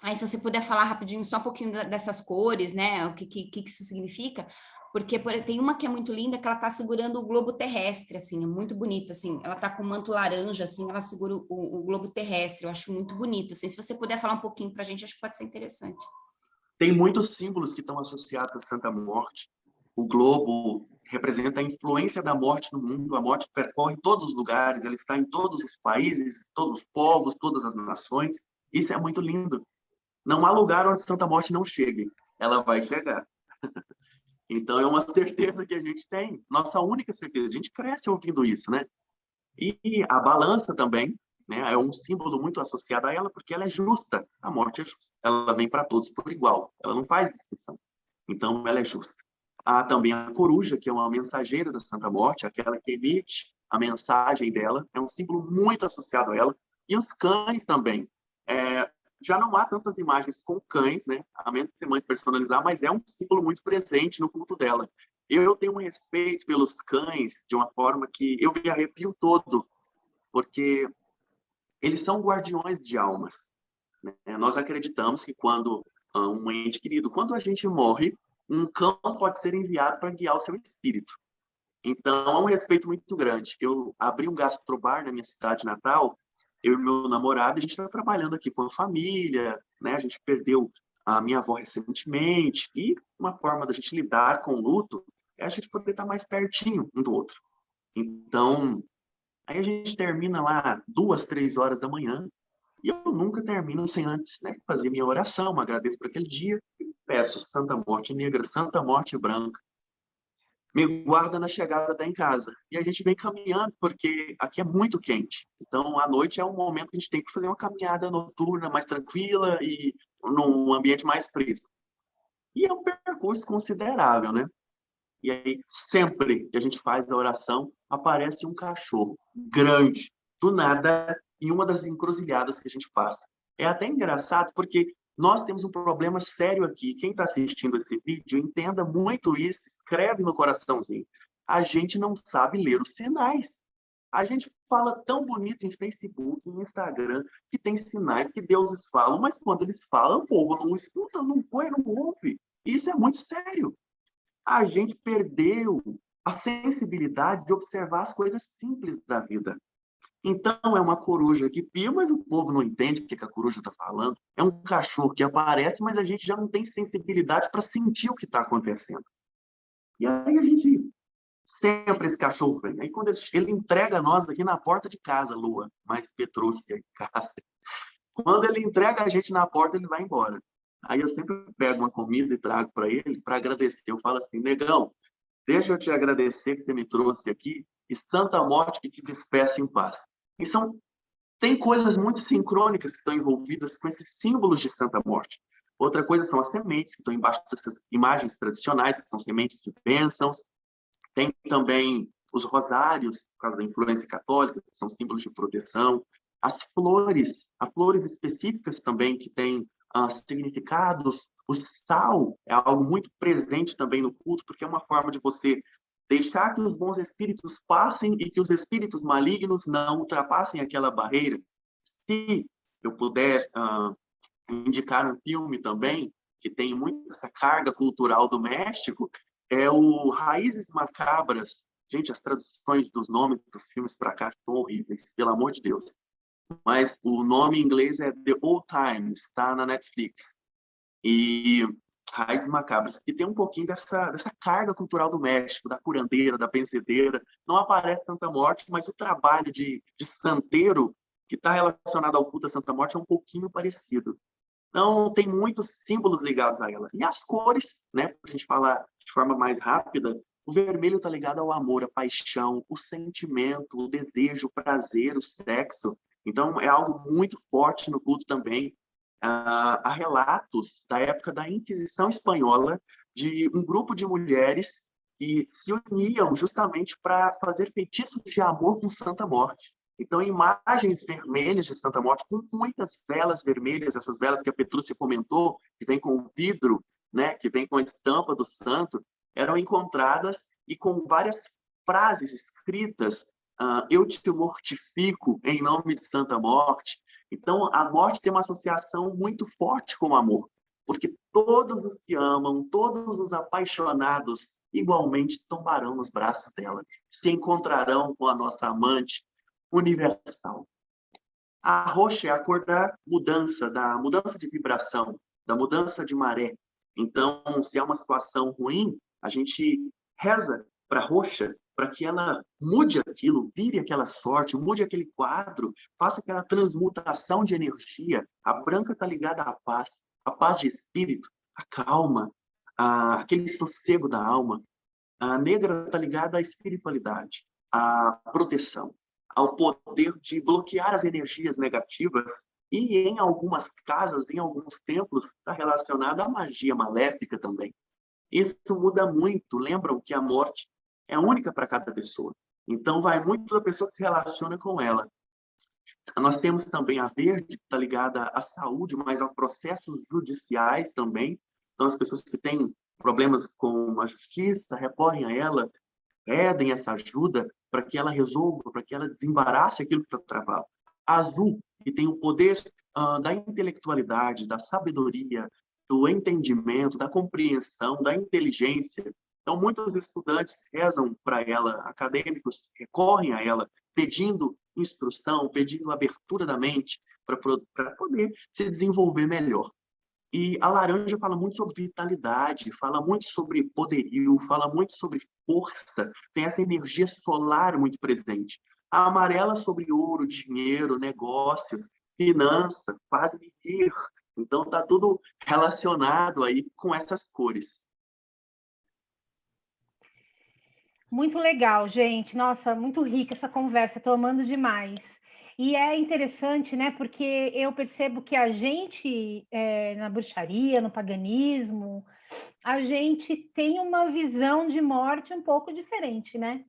Aí, se você puder falar rapidinho só um pouquinho dessas cores, né? O que isso significa. Porque tem uma que é muito linda, que ela está segurando o globo terrestre, assim, é muito bonita, assim. Ela está com o manto laranja, assim, ela segura o globo terrestre. Eu acho muito bonito, assim. Se você puder falar um pouquinho para a gente, acho que pode ser interessante. Tem muitos símbolos que estão associados à Santa Morte. O globo representa a influência da morte no mundo. A morte percorre todos os lugares, ela está em todos os países, todos os povos, todas as nações. Isso é muito lindo. Não há lugar onde Santa Morte não chegue. Ela vai chegar. Então, é uma certeza que a gente tem. Nossa única certeza. A gente cresce ouvindo isso, né? E a balança também, né? É um símbolo muito associado a ela, porque ela é justa. A morte é justa. Ela vem para todos por igual. Ela não faz distinção. Então, ela é justa. Há também a coruja, que é uma mensageira da Santa Morte, aquela que emite a mensagem dela. É um símbolo muito associado a ela. E os cães também. Já não há tantas imagens com cães, né? A menos que você mande personalizar, mas é um símbolo muito presente no culto dela. Eu tenho um respeito pelos cães de uma forma que eu me arrepio todo, porque eles são guardiões de almas, né? Nós acreditamos que quando um ente querido, quando a gente morre, um cão pode ser enviado para guiar o seu espírito. Então, é um respeito muito grande. Eu abri um gastrobar na minha cidade natal, eu e meu namorado, a gente está trabalhando aqui com a família, né? A gente perdeu a minha avó recentemente, e uma forma da gente lidar com o luto é a gente poder estar mais pertinho um do outro. Então, aí a gente termina lá 2, 3 horas da manhã, e eu nunca termino sem antes, né, fazer minha oração, agradeço por aquele dia, e peço Santa Morte Negra, Santa Morte Branca, me guarda na chegada até em casa. E a gente vem caminhando, porque aqui é muito quente. Então, à noite é um momento que a gente tem que fazer uma caminhada noturna mais tranquila e num ambiente mais fresco. E é um percurso considerável, né? E aí, sempre que a gente faz a oração, aparece um cachorro grande, do nada, em uma das encruzilhadas que a gente passa. É até engraçado, porque nós temos um problema sério aqui. Quem está assistindo esse vídeo, entenda muito isso, escreve no coraçãozinho. A gente não sabe ler os sinais. A gente fala tão bonito em Facebook, em Instagram, que tem sinais que deuses falam, mas quando eles falam, o povo não escuta, não foi, não ouve. Isso é muito sério. A gente perdeu a sensibilidade de observar as coisas simples da vida. Então, é uma coruja que pia, mas o povo não entende o que a coruja está falando. É um cachorro que aparece, mas a gente já não tem sensibilidade para sentir o que está acontecendo. E aí a gente, sempre esse cachorro vem. Aí quando ele entrega a nós aqui na porta de casa, Lua, mais Petrúcia e Cássia. Quando ele entrega a gente na porta, ele vai embora. Aí eu sempre pego uma comida e trago para ele, para agradecer. Eu falo assim, negão, deixa eu te agradecer que você me trouxe aqui, e Santa Morte que te despeça em paz. E tem coisas muito sincrônicas que estão envolvidas com esses símbolos de Santa Morte. Outra coisa são as sementes, que estão embaixo dessas imagens tradicionais, que são sementes de bênçãos. Tem também os rosários, por causa da influência católica, que são símbolos de proteção. as flores específicas também que têm significados. O sal é algo muito presente também no culto, porque é uma forma de você deixar que os bons espíritos passem e que os espíritos malignos não ultrapassem aquela barreira. Se eu puder indicar um filme também, que tem muito essa carga cultural do México, é o Raízes Macabras. Gente, as traduções dos nomes dos filmes para cá são horríveis, pelo amor de Deus. Mas o nome em inglês é The Old Times, está na Netflix. E Raízes Macabras, que tem um pouquinho dessa carga cultural do México, da curandeira, da benzedeira. Não aparece Santa Morte, mas o trabalho de santeiro que está relacionado ao culto à Santa Morte é um pouquinho parecido. Então, tem muitos símbolos ligados a ela. E as cores, né, para a gente falar de forma mais rápida, o vermelho está ligado ao amor, à paixão, o sentimento, o desejo, o prazer, o sexo. Então, é algo muito forte no culto também. Há relatos da época da Inquisição Espanhola de um grupo de mulheres que se uniam justamente para fazer feitiços de amor com Santa Morte. Então, imagens vermelhas de Santa Morte, com muitas velas vermelhas, essas velas que a Petrúcia comentou, que vem com o vidro, né, que vem com a estampa do santo, eram encontradas e com várias frases escritas, eu te mortifico em nome de Santa Morte. Então, a morte tem uma associação muito forte com o amor, porque todos os que amam, todos os apaixonados, igualmente tombarão nos braços dela, se encontrarão com a nossa amante universal. A roxa é a cor da mudança de vibração, da mudança de maré. Então, se é uma situação ruim, a gente reza para a roxa, para que ela mude aquilo, vire aquela sorte, mude aquele quadro, faça aquela transmutação de energia. A branca está ligada à paz de espírito, a calma, aquele sossego da alma. A negra está ligada à espiritualidade, à proteção, ao poder de bloquear as energias negativas. E em algumas casas, em alguns templos, está relacionada à magia maléfica também. Isso muda muito. Lembram que a morte é única para cada pessoa. Então, vai muito da pessoa que se relaciona com ela. Nós temos também a verde, que está ligada à saúde, mas a processos judiciais também. Então, as pessoas que têm problemas com a justiça recorrem a ela, pedem essa ajuda para que ela resolva, para que ela desembarace aquilo que está travado. A azul, que tem o poder da intelectualidade, da sabedoria, do entendimento, da compreensão, da inteligência. Então, muitos estudantes rezam para ela, acadêmicos recorrem a ela, pedindo instrução, pedindo abertura da mente para poder se desenvolver melhor. E a laranja fala muito sobre vitalidade, fala muito sobre poderio, fala muito sobre força, tem essa energia solar muito presente. A amarela sobre ouro, dinheiro, negócios, finança, faz-me rir. Então, está tudo relacionado aí com essas cores. Muito legal, gente. Nossa, muito rica essa conversa, estou amando demais. E é interessante, né? Porque eu percebo que a gente, na bruxaria, no paganismo, a gente tem uma visão de morte um pouco diferente, né?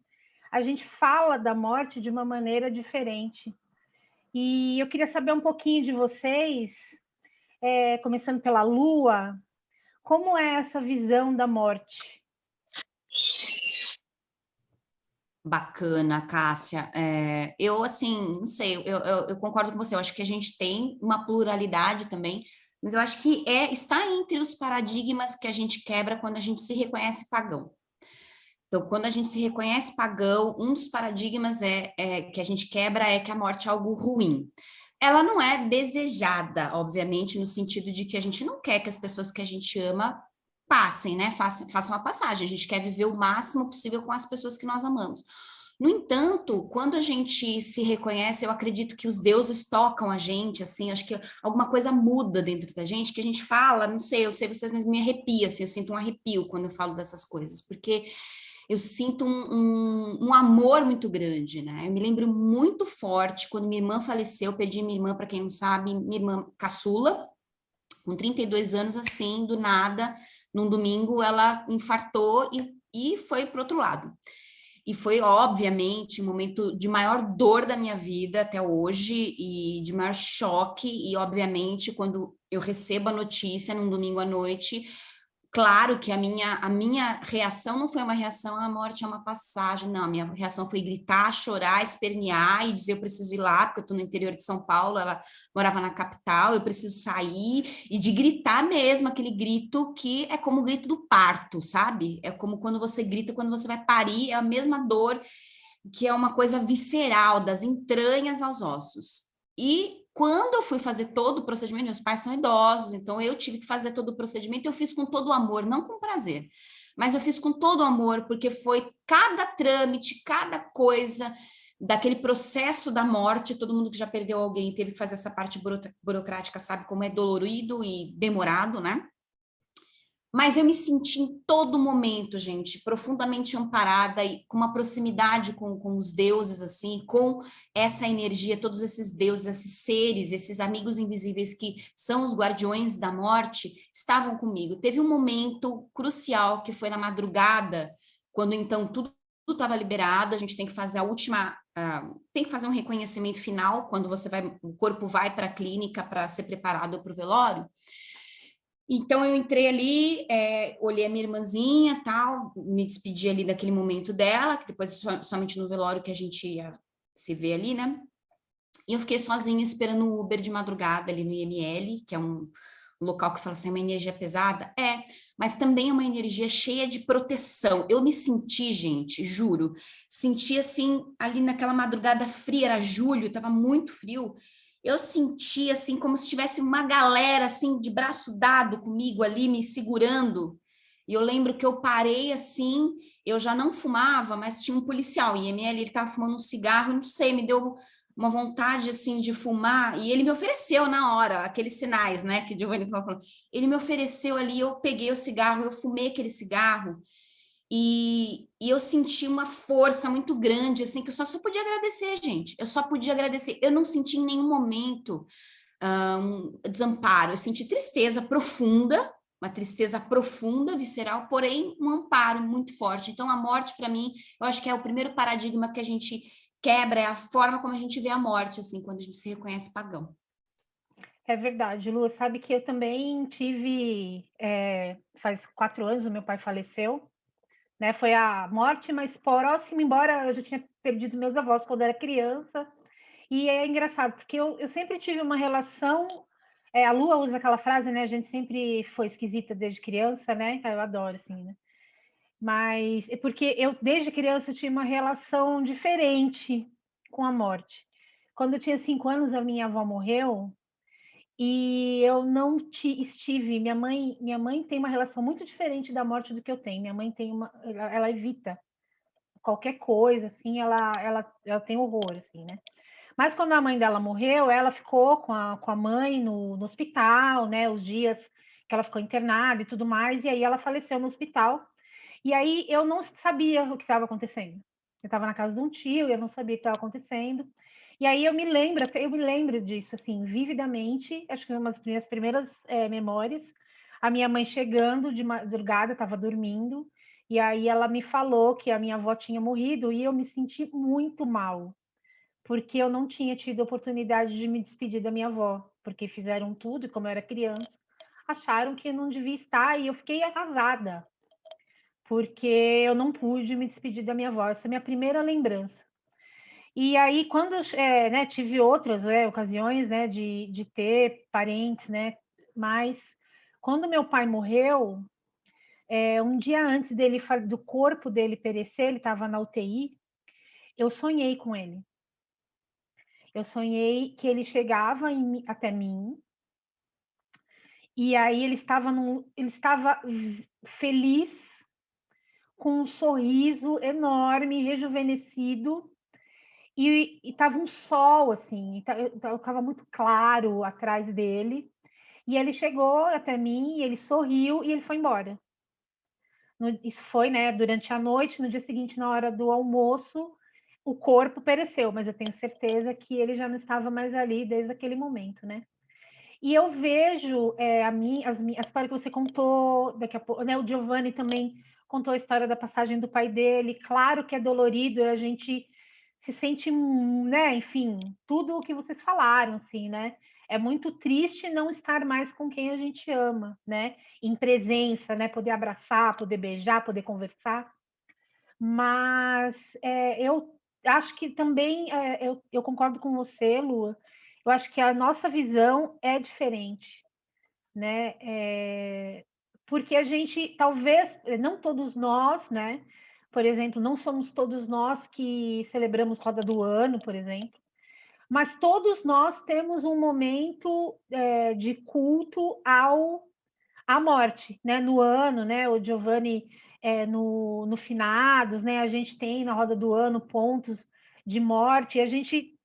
A gente fala da morte de uma maneira diferente. E eu queria saber um pouquinho de vocês, começando pela Lua, como é essa visão da morte? Bacana, Cássia. Eu, assim, não sei, eu concordo com você, eu acho que a gente tem uma pluralidade também, mas eu acho que está entre os paradigmas que a gente quebra quando a gente se reconhece pagão. Então, quando a gente se reconhece pagão, um dos paradigmas que a gente quebra é que a morte é algo ruim. Ela não é desejada, obviamente, no sentido de que a gente não quer que as pessoas que a gente ama passem, né? Façam a passagem. A gente quer viver o máximo possível com as pessoas que nós amamos. No entanto, quando a gente se reconhece, eu acredito que os deuses tocam a gente, assim, acho que alguma coisa muda dentro da gente, que a gente fala, não sei, eu sei vocês, mas me arrepia, assim, eu sinto um arrepio quando eu falo dessas coisas, porque eu sinto um amor muito grande, né? Eu me lembro muito forte, quando minha irmã faleceu, eu perdi minha irmã, para quem não sabe, minha irmã caçula, com 32 anos, assim, do nada, num domingo, ela infartou e foi para o outro lado. e foi, obviamente, o momento de maior dor da minha vida até hoje e de maior choque, e, obviamente, quando eu recebo a notícia num domingo à noite, claro que a minha reação não foi uma reação, a morte é uma passagem, não, a minha reação foi gritar, chorar, espernear e dizer eu preciso ir lá, porque eu estou no interior de São Paulo, ela morava na capital, eu preciso sair, e de gritar mesmo, aquele grito que é como o grito do parto, sabe? É como quando você grita quando você vai parir, é a mesma dor, que é uma coisa visceral, das entranhas aos ossos. E quando eu fui fazer todo o procedimento, meus pais são idosos, então eu tive que fazer todo o procedimento, eu fiz com todo o amor, não com prazer, mas eu fiz com todo o amor, porque foi cada trâmite, cada coisa daquele processo da morte, todo mundo que já perdeu alguém teve que fazer essa parte burocrática, sabe como é dolorido e demorado, né? Mas eu me senti em todo momento, gente, profundamente amparada e com uma proximidade com os deuses, assim, com essa energia, todos esses deuses, esses seres, esses amigos invisíveis que são os guardiões da morte, estavam comigo. Teve um momento crucial que foi na madrugada, quando então tudo estava liberado, a gente tem que fazer a última, tem que fazer um reconhecimento final, quando o corpo vai para a clínica para ser preparado para o velório. Então, eu entrei ali, olhei a minha irmãzinha, tal, me despedi ali daquele momento dela, que depois somente no velório que a gente ia se ver ali, né? E eu fiquei sozinha esperando um Uber de madrugada ali no IML, que é um local que fala assim, é uma energia pesada. Mas também é uma energia cheia de proteção. Eu me senti, gente, juro, senti assim, ali naquela madrugada fria, era julho, estava muito frio, eu senti assim como se tivesse uma galera assim de braço dado comigo ali me segurando. E eu lembro que eu parei assim, eu já não fumava, mas tinha um policial, IML, ele estava fumando um cigarro, não sei, me deu uma vontade assim de fumar, e ele me ofereceu na hora aqueles sinais, né, que o Giovanni estava falando. Ele me ofereceu ali, eu peguei o cigarro, eu fumei aquele cigarro. E eu senti uma força muito grande, assim, que eu só podia agradecer, gente. Eu só podia agradecer. Eu não senti em nenhum momento um desamparo. Eu senti tristeza profunda, uma tristeza profunda, visceral, porém um amparo muito forte. Então, a morte, para mim, eu acho que é o primeiro paradigma que a gente quebra, é a forma como a gente vê a morte, assim, quando a gente se reconhece pagão. É verdade, Lu. Sabe que eu também tive, faz 4 anos, o meu pai faleceu, né? Foi a morte mais próxima, embora eu já tinha perdido meus avós quando era criança. E é engraçado, porque eu sempre tive uma relação. A Lua usa aquela frase, né? A gente sempre foi esquisita desde criança, né? Eu adoro, assim, né? Mas é porque eu, desde criança, eu tinha uma relação diferente com a morte. Quando eu tinha 5 anos, a minha avó morreu e eu não estive. Minha mãe tem uma relação muito diferente da morte do que eu tenho. Minha mãe tem ela evita qualquer coisa, assim, ela tem horror, assim, né? Mas quando a mãe dela morreu, ela ficou com a mãe no hospital, né? Os dias que ela ficou internada e tudo mais, e aí ela faleceu no hospital. E aí eu não sabia o que estava acontecendo. Eu estava na casa de um tio e eu não sabia o que estava acontecendo. E aí eu me lembro disso, assim, vividamente. Acho que uma das minhas primeiras memórias. A minha mãe chegando de madrugada, estava dormindo, e aí ela me falou que a minha avó tinha morrido e eu me senti muito mal, porque eu não tinha tido oportunidade de me despedir da minha avó, porque fizeram tudo, e como eu era criança, acharam que eu não devia estar, e eu fiquei arrasada, porque eu não pude me despedir da minha avó. Essa é a minha primeira lembrança. E aí, quando né, tive outras ocasiões, né, de ter parentes, né, mas quando meu pai morreu, um dia antes do corpo dele perecer, ele estava na UTI, eu sonhei com ele. Eu sonhei que ele chegava até mim, e aí ele estava feliz, com um sorriso enorme, rejuvenescido, e estava um sol, assim, estava muito claro atrás dele, e ele chegou até mim, e ele sorriu, e ele foi embora. Isso foi, né, durante a noite. No dia seguinte, na hora do almoço, o corpo pereceu, mas eu tenho certeza que ele já não estava mais ali desde aquele momento, né? E eu vejo a história que você contou, daqui a pouco, né, o Giovanni também contou a história da passagem do pai dele. Claro que é dolorido, a gente se sente, né, enfim, tudo o que vocês falaram, assim, né? É muito triste não estar mais com quem a gente ama, né? Em presença, né? Poder abraçar, poder beijar, poder conversar. Mas eu acho que também, eu concordo com você, Lua, eu acho que a nossa visão é diferente, né? Porque a gente, talvez, não todos nós, né? Por exemplo, não somos todos nós que celebramos Roda do Ano, por exemplo, mas todos nós temos um momento de culto à morte, né? No ano, né? O Giovanni, no finados, né? A gente tem na Roda do Ano pontos de morte, e a gente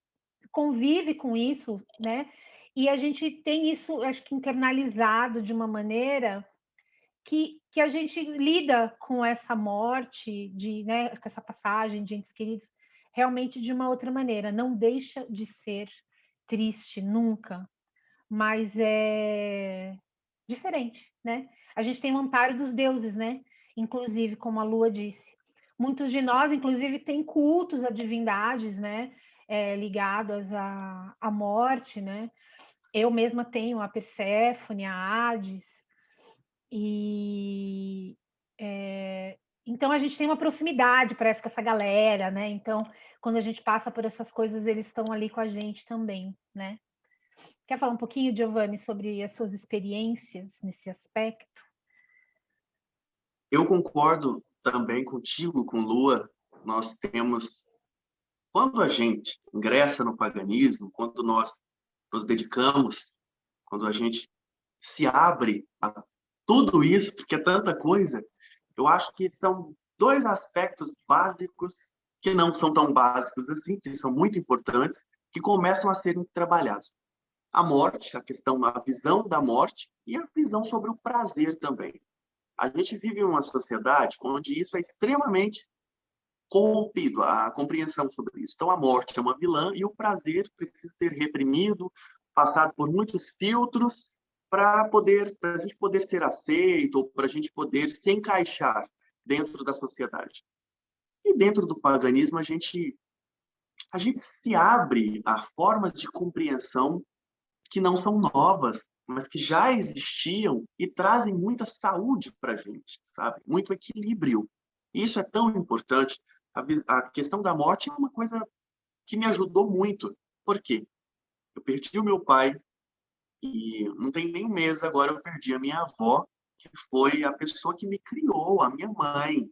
convive com isso, né? E a gente tem isso, acho que internalizado de uma maneira que a gente lida com essa morte, né, com essa passagem de entes queridos, realmente de uma outra maneira. Não deixa de ser triste, nunca, mas é diferente, né? A gente tem o amparo dos deuses, né? Inclusive, como a Lua disse. Muitos de nós, inclusive, têm cultos a divindades, né? Ligadas à morte, né? Eu mesma tenho a Perséfone, a Hades, e então a gente tem uma proximidade, parece, com essa galera, né? Então, quando a gente passa por essas coisas, eles estão ali com a gente também, né? Quer falar um pouquinho, Giovanni, sobre as suas experiências nesse aspecto? Eu concordo também contigo, com Lua. Nós temos, quando a gente ingressa no paganismo, quando nós nos dedicamos, quando a gente se abre a tudo isso, porque é tanta coisa, eu acho que são dois aspectos básicos que não são tão básicos assim, que são muito importantes, que começam a serem trabalhados. A morte, a questão, a visão da morte e a visão sobre o prazer também. A gente vive em uma sociedade onde isso é extremamente corrompido, a compreensão sobre isso. Então, a morte é uma vilã e o prazer precisa ser reprimido, passado por muitos filtros para a gente poder ser aceito, ou para a gente poder se encaixar dentro da sociedade. E dentro do paganismo, a gente se abre a formas de compreensão que não são novas, mas que já existiam e trazem muita saúde para a gente, sabe? Muito equilíbrio. Isso é tão importante. A questão da morte é uma coisa que me ajudou muito. Por quê? Eu perdi o meu pai e não tem nem um mês agora eu perdi a minha avó, que foi a pessoa que me criou, a minha mãe.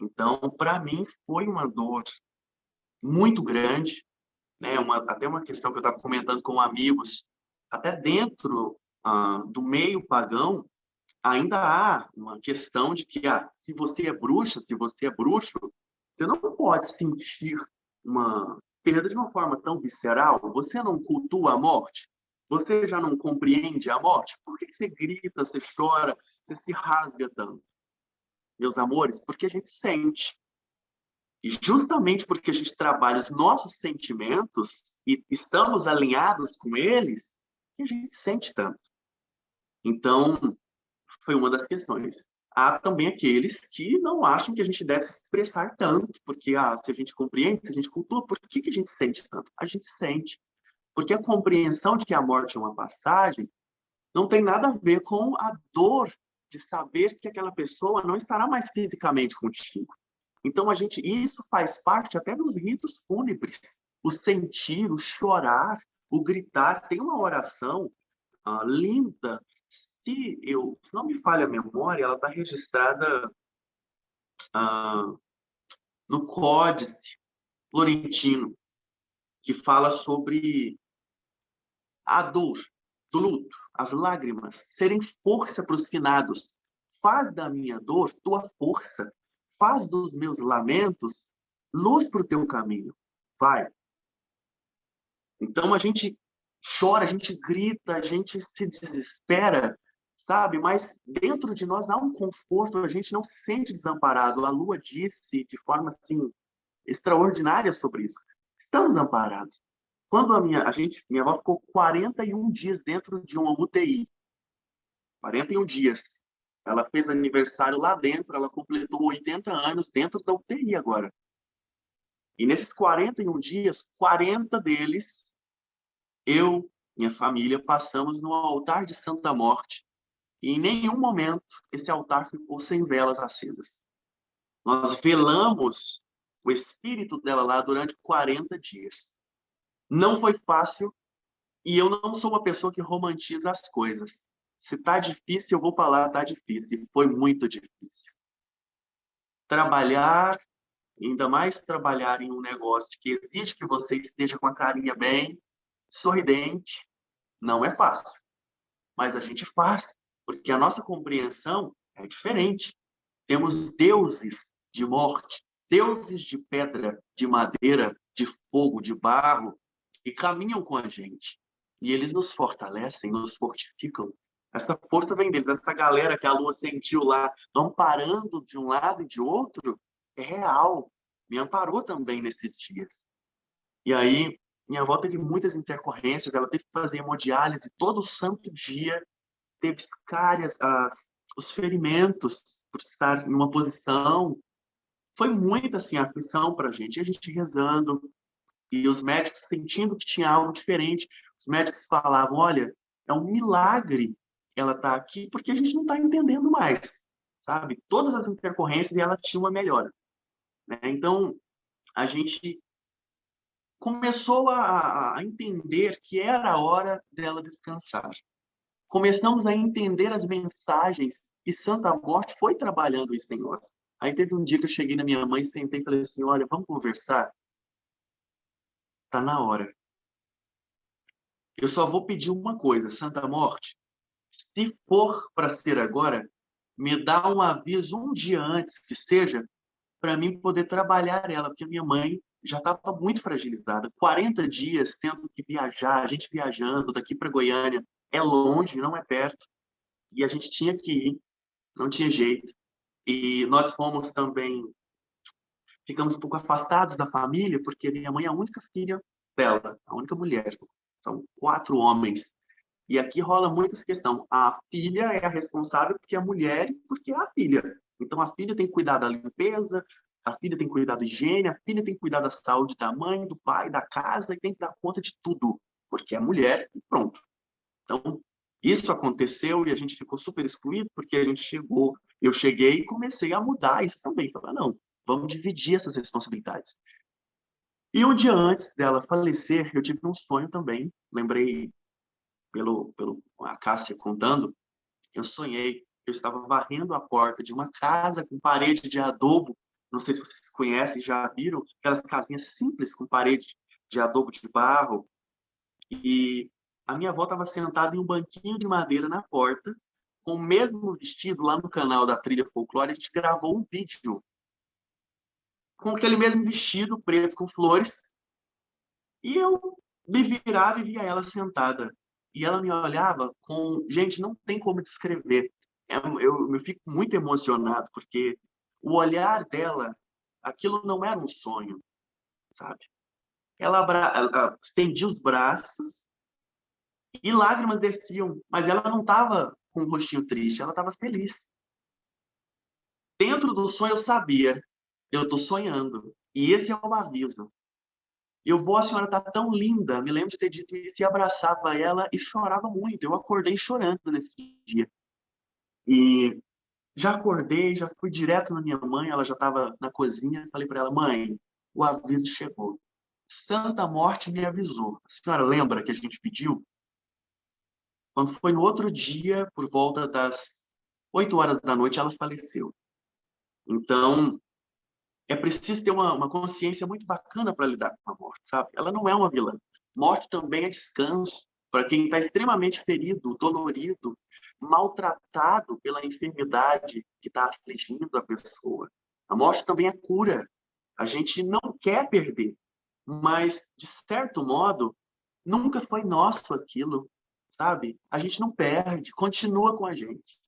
Então, para mim, foi uma dor muito grande, né? Até uma questão que eu estava comentando com amigos, até dentro do meio pagão, ainda há uma questão de que se você é bruxa, se você é bruxo, você não pode sentir uma perda de uma forma tão visceral. Você não cultua a morte? Você já não compreende a morte? Por que você grita, você chora, você se rasga tanto? Meus amores, porque a gente sente. E justamente porque a gente trabalha os nossos sentimentos e estamos alinhados com eles, que a gente sente tanto. Então, foi uma das questões. Há também aqueles que não acham que a gente deve se expressar tanto, porque se a gente compreende, se a gente cultua, por que a gente sente tanto? A gente sente. Porque a compreensão de que a morte é uma passagem não tem nada a ver com a dor de saber que aquela pessoa não estará mais fisicamente contigo. Então, isso faz parte até dos ritos fúnebres. O sentir, o chorar, o gritar. Tem uma oração linda. Se não me falha a memória, ela está registrada no Códice Florentino, que fala sobre a dor do luto, as lágrimas, serem força para os finados. Faz da minha dor tua força. Faz dos meus lamentos luz para o teu caminho. Vai. Então, a gente chora, a gente grita, a gente se desespera, sabe? Mas dentro de nós há um conforto, a gente não se sente desamparado. A Lua disse de forma assim extraordinária sobre isso. Estamos amparados. Quando minha avó ficou 41 dias dentro de uma UTI. 41 dias. Ela fez aniversário lá dentro, ela completou 80 anos dentro da UTI agora. E nesses 41 dias, 40 deles, eu, minha família, passamos no altar de Santa Morte. E em nenhum momento esse altar ficou sem velas acesas. Nós velamos o espírito dela lá durante 40 dias. Não foi fácil, e eu não sou uma pessoa que romantiza as coisas. Se tá difícil, eu vou falar, tá difícil. E foi muito difícil. Trabalhar, ainda mais trabalhar em um negócio que exige que você esteja com a carinha bem, sorridente, não é fácil. Mas a gente faz, porque a nossa compreensão é diferente. Temos deuses de morte, deuses de pedra, de madeira, de fogo, de barro, que caminham com a gente. E eles nos fortalecem, nos fortificam. Essa força vem deles. Essa galera que a Lua sentiu lá, amparando de um lado e de outro, é real. Me amparou também nesses dias. E aí, minha avó teve muitas intercorrências, ela teve que fazer hemodiálise todo santo dia, teve cárias, os ferimentos por estar em uma posição. Foi muita assim, aflição para a gente rezando, e os médicos sentindo que tinha algo diferente. Os médicos falavam, olha, é um milagre ela estar aqui, porque a gente não está entendendo mais, sabe? Todas as intercorrências, e ela tinha uma melhora, né? Então, a gente começou a entender que era a hora dela descansar. Começamos a entender as mensagens, e Santa Morte foi trabalhando isso em nós. Aí teve um dia que eu cheguei na minha mãe, sentei e falei assim, olha, vamos conversar? Tá na hora. Eu só vou pedir uma coisa, Santa Morte, se for para ser agora, me dá um aviso um dia antes que seja, para mim poder trabalhar ela, porque minha mãe já estava muito fragilizada. 40 dias tendo que viajar, a gente viajando daqui para Goiânia, é longe, não é perto. E a gente tinha que ir, não tinha jeito. E nós fomos também, ficamos um pouco afastados da família, porque minha mãe é a única filha dela, a única mulher. São 4 homens. E aqui rola muito essa questão. A filha é a responsável porque é a mulher, porque é a filha. Então, a filha tem que cuidar da limpeza, a filha tem que cuidar da higiene, a filha tem que cuidar da saúde da mãe, do pai, da casa, e tem que dar conta de tudo, porque é mulher e pronto. Então, isso aconteceu e a gente ficou super excluído, porque a gente chegou, eu cheguei e comecei a mudar isso também. Falei, não, vamos dividir essas responsabilidades. E um dia antes dela falecer, eu tive um sonho também, lembrei pelo a Cássia contando, eu sonhei, eu estava varrendo a porta de uma casa com parede de adobo, não sei se vocês conhecem, já viram, aquelas casinhas simples com parede de adobo de barro, e a minha avó estava sentada em um banquinho de madeira na porta, com o mesmo vestido, lá no canal da Trilha Folclore, a gente gravou um vídeo com aquele mesmo vestido preto com flores, e eu me virava e via ela sentada. E ela me olhava com... Gente, não tem como descrever. Eu fico muito emocionado, porque o olhar dela, aquilo não era um sonho, sabe? Ela estendia os braços e lágrimas desciam, mas ela não estava com um rostinho triste, ela estava feliz. Dentro do sonho eu sabia, eu estou sonhando, e esse é o aviso. Eu vou, a senhora está tão linda, me lembro de ter dito isso, e abraçava ela e chorava muito. Eu acordei chorando nesse dia. E já acordei, já fui direto na minha mãe, ela já estava na cozinha, falei para ela, mãe, o aviso chegou. Santa Morte me avisou. A senhora lembra que a gente pediu? Quando foi no outro dia, por volta das 8 horas da noite, ela faleceu. Então, é preciso ter uma consciência muito bacana para lidar com a morte, sabe? Ela não é uma vilã. Morte também é descanso para quem está extremamente ferido, dolorido, maltratado pela enfermidade que está afligindo a pessoa. A morte também é cura. A gente não quer perder, mas, de certo modo, nunca foi nosso aquilo, sabe? A gente não perde, continua com a gente.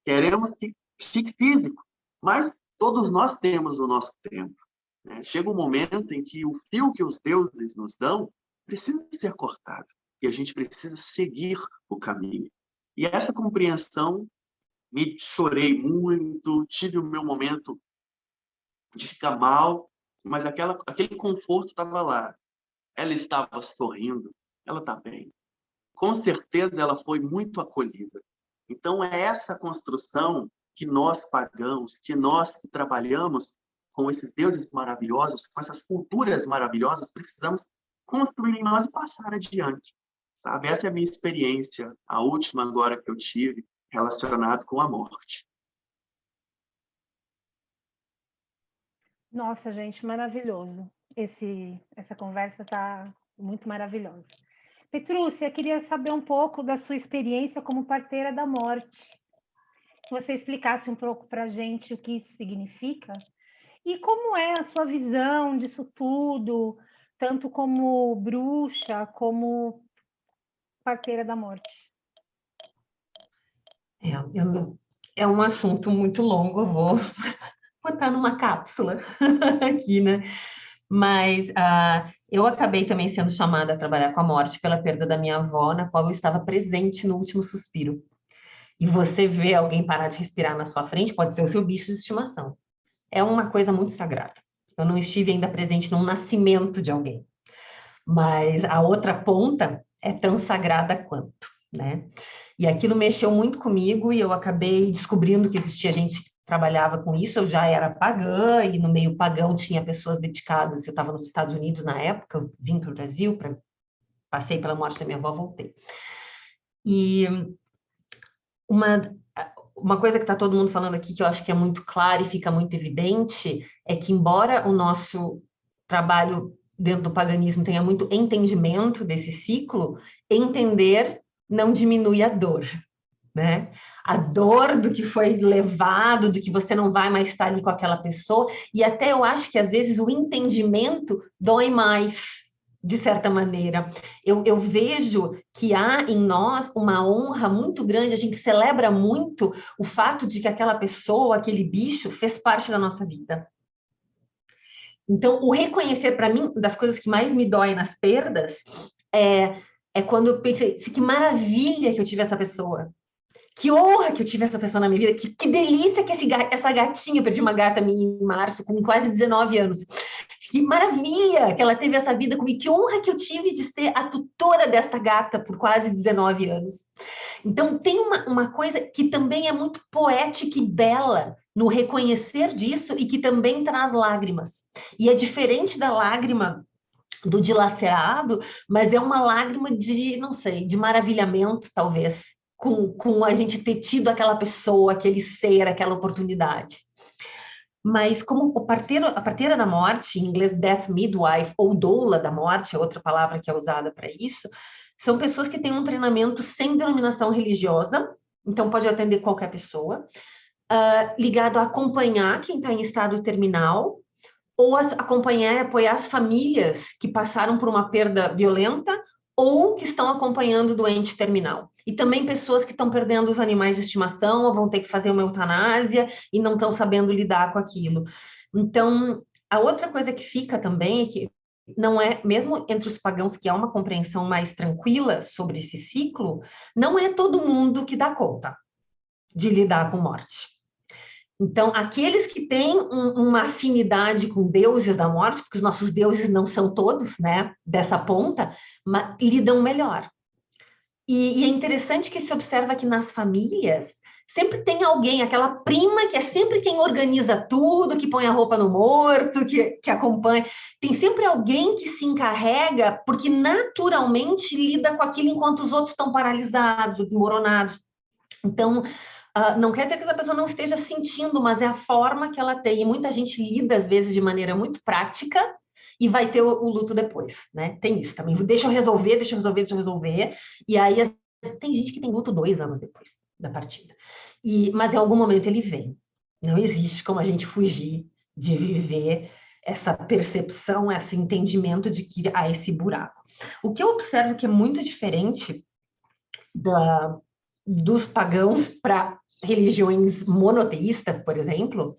Queremos que fique físico, mas todos nós temos o nosso tempo, né? Chega um momento em que o fio que os deuses nos dão precisa ser cortado e a gente precisa seguir o caminho. E essa compreensão me chorei muito, tive o meu momento de ficar mal, mas aquele conforto estava lá. Ela estava sorrindo, ela está bem. Com certeza ela foi muito acolhida. Então é essa construção que nós pagãos, que nós que trabalhamos com esses deuses maravilhosos, com essas culturas maravilhosas, precisamos construir em nós e passar adiante. Sabe? Essa é a minha experiência, a última agora que eu tive, relacionado com a morte. Nossa, gente, maravilhoso. Essa conversa está muito maravilhosa. Petrúcia, queria saber um pouco da sua experiência como parteira da morte. Que você explicasse um pouco para a gente o que isso significa e como é a sua visão disso tudo, tanto como bruxa, como parteira da morte. É um assunto muito longo, eu vou botar numa cápsula aqui, né? Mas eu acabei também sendo chamada a trabalhar com a morte pela perda da minha avó, na qual eu estava presente no último suspiro. E você vê alguém parar de respirar na sua frente, pode ser o seu bicho de estimação. É uma coisa muito sagrada. Eu não estive ainda presente no nascimento de alguém, mas a outra ponta é tão sagrada quanto, né? E aquilo mexeu muito comigo e eu acabei descobrindo que existia gente que trabalhava com isso. Eu já era pagã e no meio pagão tinha pessoas dedicadas. Eu estava nos Estados Unidos na época, eu vim para o Brasil, passei pela morte da minha avó, voltei. E uma coisa que está todo mundo falando aqui, que eu acho que é muito clara e fica muito evidente, é que embora o nosso trabalho dentro do paganismo tenha muito entendimento desse ciclo, entender não diminui a dor, né? A dor do que foi levado, do que você não vai mais estar ali com aquela pessoa, e até eu acho que às vezes o entendimento dói mais, de certa maneira. Eu vejo que há em nós uma honra muito grande, a gente celebra muito o fato de que aquela pessoa, aquele bicho, fez parte da nossa vida. Então, o reconhecer, para mim, das coisas que mais me dói nas perdas, é quando eu pensei, que maravilha que eu tive essa pessoa. Que honra que eu tive essa pessoa na minha vida, que delícia que essa gatinha, eu perdi uma gata minha em março, com quase 19 anos. Que maravilha que ela teve essa vida comigo, que honra que eu tive de ser a tutora desta gata por quase 19 anos. Então, tem uma coisa que também é muito poética e bela no reconhecer disso e que também traz lágrimas. E é diferente da lágrima do dilacerado, mas é uma lágrima de, não sei, de maravilhamento, talvez, com a gente ter tido aquela pessoa, aquele ser, aquela oportunidade. Mas como a parteira da morte, em inglês death midwife, ou doula da morte, é outra palavra que é usada para isso, são pessoas que têm um treinamento sem denominação religiosa, então pode atender qualquer pessoa, ligado a acompanhar quem está em estado terminal, ou acompanhar e apoiar as famílias que passaram por uma perda violenta ou que estão acompanhando o doente terminal. E também pessoas que estão perdendo os animais de estimação ou vão ter que fazer uma eutanásia e não estão sabendo lidar com aquilo. Então, a outra coisa que fica também é que não é, mesmo entre os pagãos que há uma compreensão mais tranquila sobre esse ciclo, não é todo mundo que dá conta de lidar com morte. Então, aqueles que têm uma afinidade com deuses da morte, porque os nossos deuses não são todos, né, dessa ponta, lidam melhor. E é interessante que se observa que nas famílias sempre tem alguém, aquela prima que é sempre quem organiza tudo, que põe a roupa no morto, que acompanha. Tem sempre alguém que se encarrega, porque naturalmente lida com aquilo enquanto os outros estão paralisados, desmoronados. Então, não quer dizer que essa pessoa não esteja sentindo, mas é a forma que ela tem. E muita gente lida, às vezes, de maneira muito prática e vai ter o luto depois, né? Tem isso também. Deixa eu resolver. E aí, tem gente que tem luto 2 anos depois da partida. Mas em algum momento ele vem. Não existe como a gente fugir de viver essa percepção, esse entendimento de que há esse buraco. O que eu observo que é muito diferente dos pagãos para religiões monoteístas, por exemplo,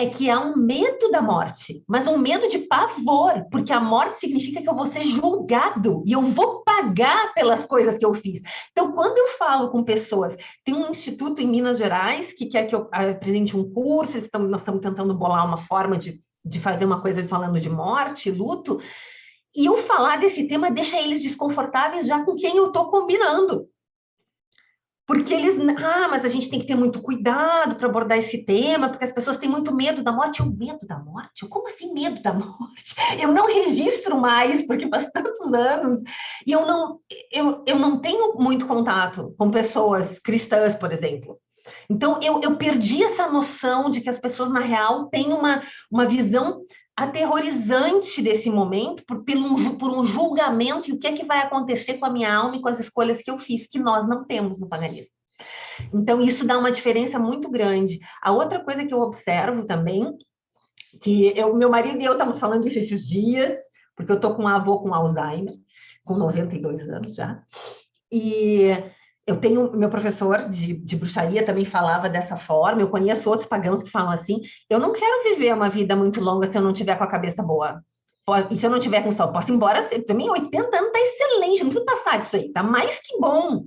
é que há um medo da morte, mas um medo de pavor, porque a morte significa que eu vou ser julgado e eu vou pagar pelas coisas que eu fiz. Então, quando eu falo com pessoas, tem um instituto em Minas Gerais que quer que eu apresente um curso, nós estamos tentando bolar uma forma de fazer uma coisa falando de morte, luto, e eu falar desse tema deixa eles desconfortáveis já com quem eu estou combinando. Porque eles, mas a gente tem que ter muito cuidado para abordar esse tema, porque as pessoas têm muito medo da morte. Eu, medo da morte? Como assim medo da morte? Eu não registro mais, porque faz tantos anos, e eu não tenho muito contato com pessoas cristãs, por exemplo. Então, eu perdi essa noção de que as pessoas, na real, têm uma visão aterrorizante desse momento por um julgamento e o que é que vai acontecer com a minha alma e com as escolhas que eu fiz, que nós não temos no paganismo. Então, isso dá uma diferença muito grande. A outra coisa que eu observo também, que meu marido e eu estamos falando isso esses dias, porque eu estou com um avô com Alzheimer, com 92 anos já, e eu tenho, meu professor de bruxaria também falava dessa forma, eu conheço outros pagãos que falam assim, eu não quero viver uma vida muito longa se eu não tiver com a cabeça boa. E se eu não tiver com saúde, posso ir embora, também 80 anos tá excelente, não precisa passar disso aí, tá mais que bom.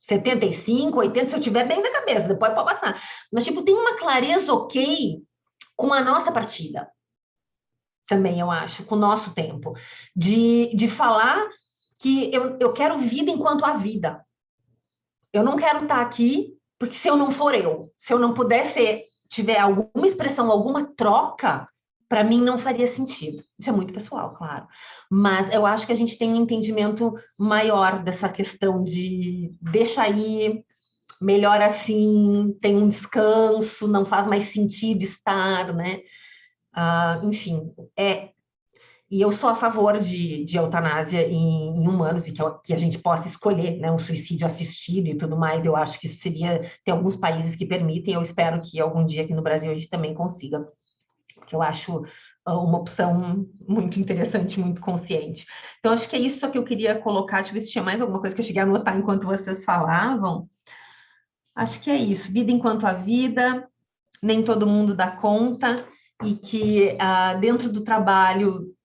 75, 80, se eu tiver bem da cabeça, depois pode passar. Mas, tipo, tem uma clareza ok com a nossa partida. Também, eu acho, com o nosso tempo. De falar que eu quero vida enquanto há vida. Eu não quero estar aqui, porque se eu não for eu, se eu não puder ser, tiver alguma expressão, alguma troca, para mim não faria sentido. Isso é muito pessoal, claro. Mas eu acho que a gente tem um entendimento maior dessa questão de deixa aí, melhor assim, tem um descanso, não faz mais sentido estar, né? Enfim, e eu sou a favor de eutanásia em humanos e que a gente possa escolher, né, um suicídio assistido e tudo mais. Eu acho que isso tem alguns países que permitem, eu espero que algum dia aqui no Brasil a gente também consiga, porque eu acho uma opção muito interessante, muito consciente. Então, acho que é isso que eu queria colocar. Deixa eu ver se tinha mais alguma coisa que eu cheguei a anotar enquanto vocês falavam. Acho que é isso. Vida enquanto a vida, nem todo mundo dá conta, e que dentro do trabalho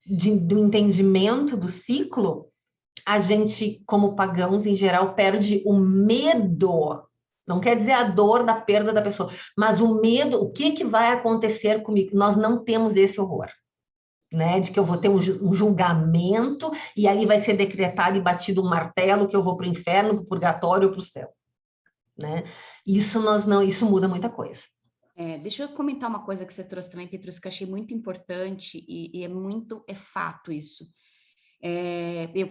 do entendimento do ciclo, a gente, como pagãos em geral, perde o medo. Não quer dizer a dor da perda da pessoa, mas o medo, o que vai acontecer comigo? Nós não temos esse horror, né? De que eu vou ter um julgamento e ali vai ser decretado e batido um martelo que eu vou para o inferno, para o purgatório ou para o céu, né? Isso muda muita coisa. Deixa eu comentar uma coisa que você trouxe também, Petrus, que eu achei muito importante e é fato isso.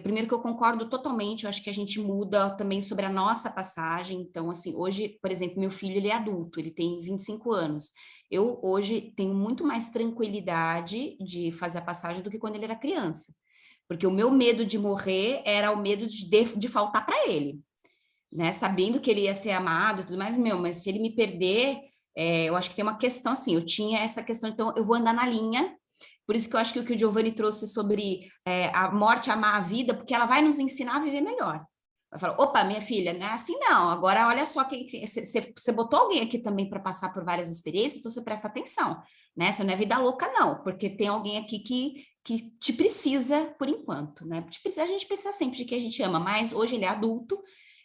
Primeiro que eu concordo totalmente, eu acho que a gente muda também sobre a nossa passagem. Então, assim, hoje, por exemplo, meu filho, ele é adulto, ele tem 25 anos. Eu, hoje, tenho muito mais tranquilidade de fazer a passagem do que quando ele era criança. Porque o meu medo de morrer era o medo de faltar para ele, né? Sabendo que ele ia ser amado e tudo mais, mas se ele me perder, eu acho que tem uma questão, assim, eu tinha essa questão, então eu vou andar na linha. Por isso que eu acho que o que o Giovanni trouxe sobre a morte, amar a vida, porque ela vai nos ensinar a viver melhor. Vai falar, opa, minha filha, não é assim não, agora olha só, você botou alguém aqui também para passar por várias experiências, então você presta atenção, né? Você não é vida louca não, porque tem alguém aqui que te precisa por enquanto, né? A gente precisa sempre de quem a gente ama, mas hoje ele é adulto,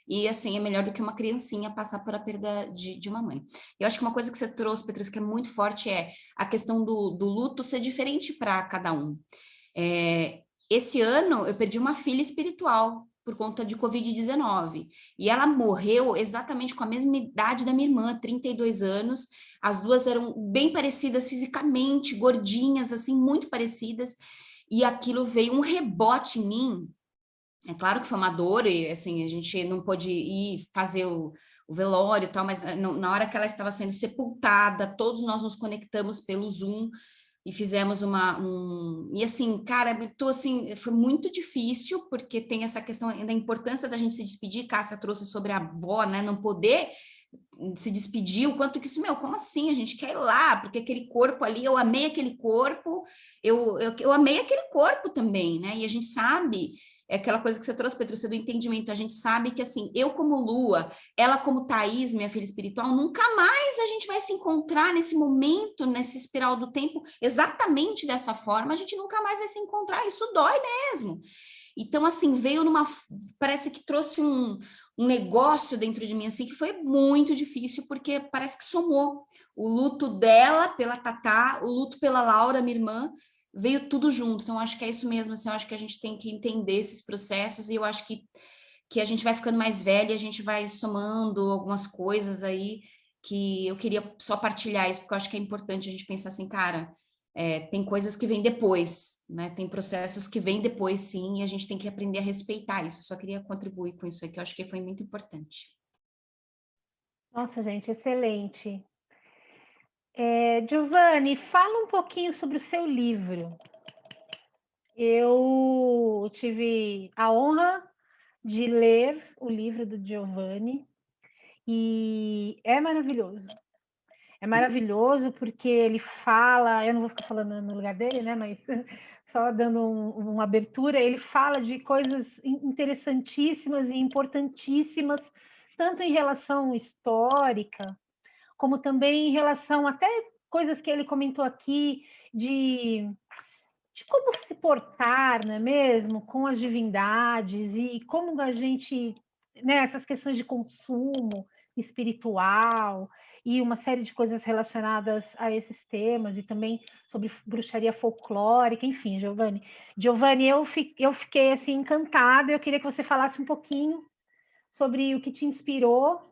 e assim, é melhor do que uma criancinha passar por a perda de uma mãe. Eu acho que uma coisa que você trouxe, Petrus, que é muito forte, é a questão do luto ser diferente para cada um. Esse ano, eu perdi uma filha espiritual por conta de Covid-19, e ela morreu exatamente com a mesma idade da minha irmã, 32 anos, as duas eram bem parecidas fisicamente, gordinhas, assim, muito parecidas, e aquilo veio um rebote em mim. É claro que foi uma dor, e assim, a gente não pôde ir fazer o velório e tal, mas na hora que ela estava sendo sepultada, todos nós nos conectamos pelo Zoom e fizemos e assim, cara, assim, foi muito difícil, porque tem essa questão da importância da gente se despedir. Cássia trouxe sobre a avó, né, não poder se despedir, o quanto que isso, como assim? A gente quer ir lá, porque aquele corpo ali, eu amei aquele corpo, eu amei aquele corpo também, né? E a gente sabe, é aquela coisa que você trouxe, Petrúcia, do entendimento, a gente sabe que, assim, eu como Lua, ela como Thaís, minha filha espiritual, nunca mais a gente vai se encontrar nesse momento, nessa espiral do tempo, exatamente dessa forma, a gente nunca mais vai se encontrar, isso dói mesmo. Então, assim, parece que trouxe um negócio dentro de mim, assim, que foi muito difícil, porque parece que somou. O luto dela pela Tatá, o luto pela Laura, minha irmã, veio tudo junto. Então, acho que é isso mesmo, assim, eu acho que a gente tem que entender esses processos, e eu acho que a gente vai ficando mais velha, e a gente vai somando algumas coisas aí, que eu queria só partilhar isso, porque eu acho que é importante a gente pensar assim, cara, tem coisas que vêm depois, né? Tem processos que vêm depois, sim, e a gente tem que aprender a respeitar isso. Eu só queria contribuir com isso aqui, eu acho que foi muito importante. Nossa, gente, excelente. Giovanni, fala um pouquinho sobre o seu livro. Eu tive a honra de ler o livro do Giovanni e é maravilhoso. É maravilhoso porque ele fala, eu não vou ficar falando no lugar dele, né? Mas só dando uma abertura, ele fala de coisas interessantíssimas e importantíssimas, tanto em relação histórica, como também em relação até coisas que ele comentou aqui de como se portar, não é mesmo, com as divindades e como a gente, né, essas questões de consumo espiritual e uma série de coisas relacionadas a esses temas e também sobre bruxaria folclórica, enfim, Giovanni, eu fiquei assim encantada, eu queria que você falasse um pouquinho sobre o que te inspirou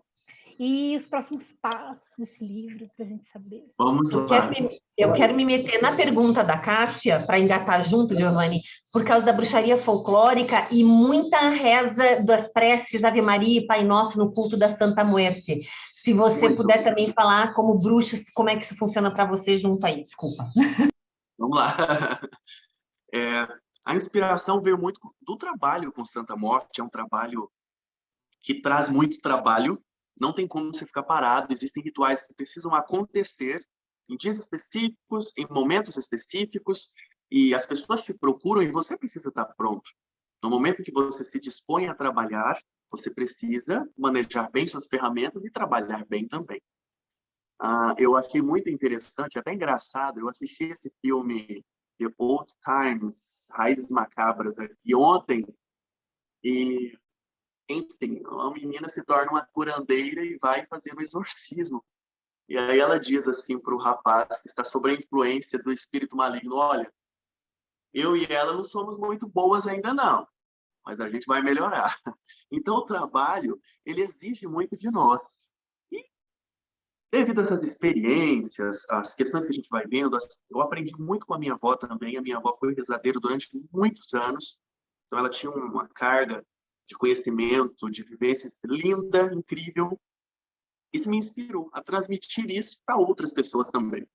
e os próximos passos desse livro, para a gente saber. Vamos lá. Eu quero me meter na pergunta da Cássia, para engatar junto, Giovanni, por causa da bruxaria folclórica e muita reza das preces Ave Maria e Pai Nosso no culto da Santa Muerte. Se você puder também falar como bruxa, como é que isso funciona para você junto aí, desculpa. Vamos lá. A inspiração veio muito do trabalho com Santa Morte, é um trabalho que traz muito trabalho, não tem como você ficar parado, existem rituais que precisam acontecer em dias específicos, em momentos específicos, e as pessoas te procuram e você precisa estar pronto. No momento que você se dispõe a trabalhar, você precisa manejar bem suas ferramentas e trabalhar bem também. Eu achei muito interessante, até engraçado, eu assisti esse filme The Old Times, Raízes Macabras, aqui ontem, e, enfim, uma menina se torna uma curandeira e vai fazer um exorcismo. E aí ela diz assim para o rapaz que está sob a influência do espírito maligno, olha, eu e ela não somos muito boas ainda não, mas a gente vai melhorar. Então o trabalho, ele exige muito de nós. E devido a essas experiências, as questões que a gente vai vendo, eu aprendi muito com a minha avó também. A minha avó foi rezadeira durante muitos anos, então ela tinha uma carga de conhecimento, de vivências linda, incrível. Isso me inspirou a transmitir isso para outras pessoas também.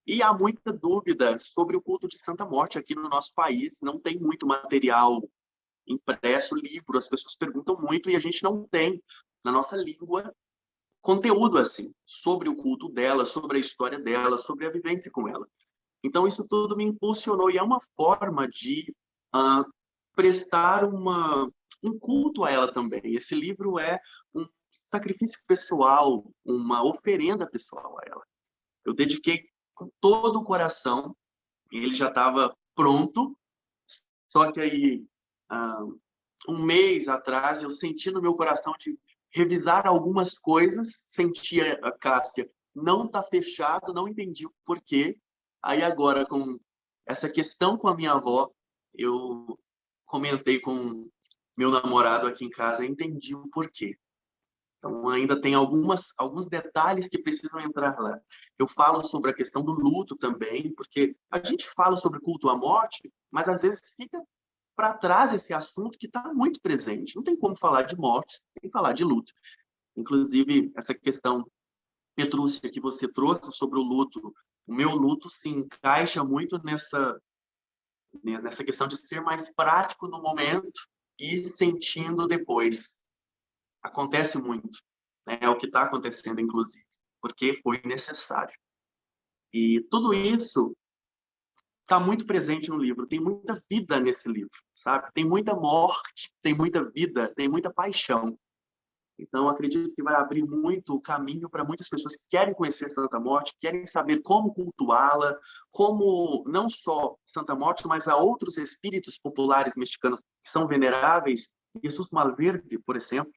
E há muita dúvida sobre o culto de Santa Morte aqui no nosso país. Não tem muito material impresso, livro. As pessoas perguntam muito e a gente não tem, na nossa língua, conteúdo assim, sobre o culto dela, sobre a história dela, sobre a vivência com ela. Então, isso tudo me impulsionou e é uma forma de prestar um culto a ela também. Esse livro é um sacrifício pessoal, uma oferenda pessoal a ela. Eu dediquei com todo o coração, ele já estava pronto, só que aí, um mês atrás, eu senti no meu coração de revisar algumas coisas, senti a Cássia, não está fechado, não entendi o porquê. Aí agora, com essa questão com a minha avó, eu comentei com meu namorado aqui em casa, entendi o porquê. Então, ainda tem alguns detalhes que precisam entrar lá. Eu falo sobre a questão do luto também, porque a gente fala sobre culto à morte, mas às vezes fica para trás esse assunto que está muito presente. Não tem como falar de morte sem falar de luto. Inclusive, essa questão, Petrúcia, que você trouxe sobre o luto, o meu luto se encaixa muito nessa questão de ser mais prático no momento e sentindo depois. Acontece muito. né? É o que está acontecendo, inclusive, porque foi necessário. E tudo isso está muito presente no livro, tem muita vida nesse livro, sabe? Tem muita morte, tem muita vida, tem muita paixão. Então, acredito que vai abrir muito o caminho para muitas pessoas que querem conhecer Santa Morte, querem saber como cultuá-la, como não só Santa Morte, mas há outros espíritos populares mexicanos que são veneráveis. Jesus Malverde, por exemplo,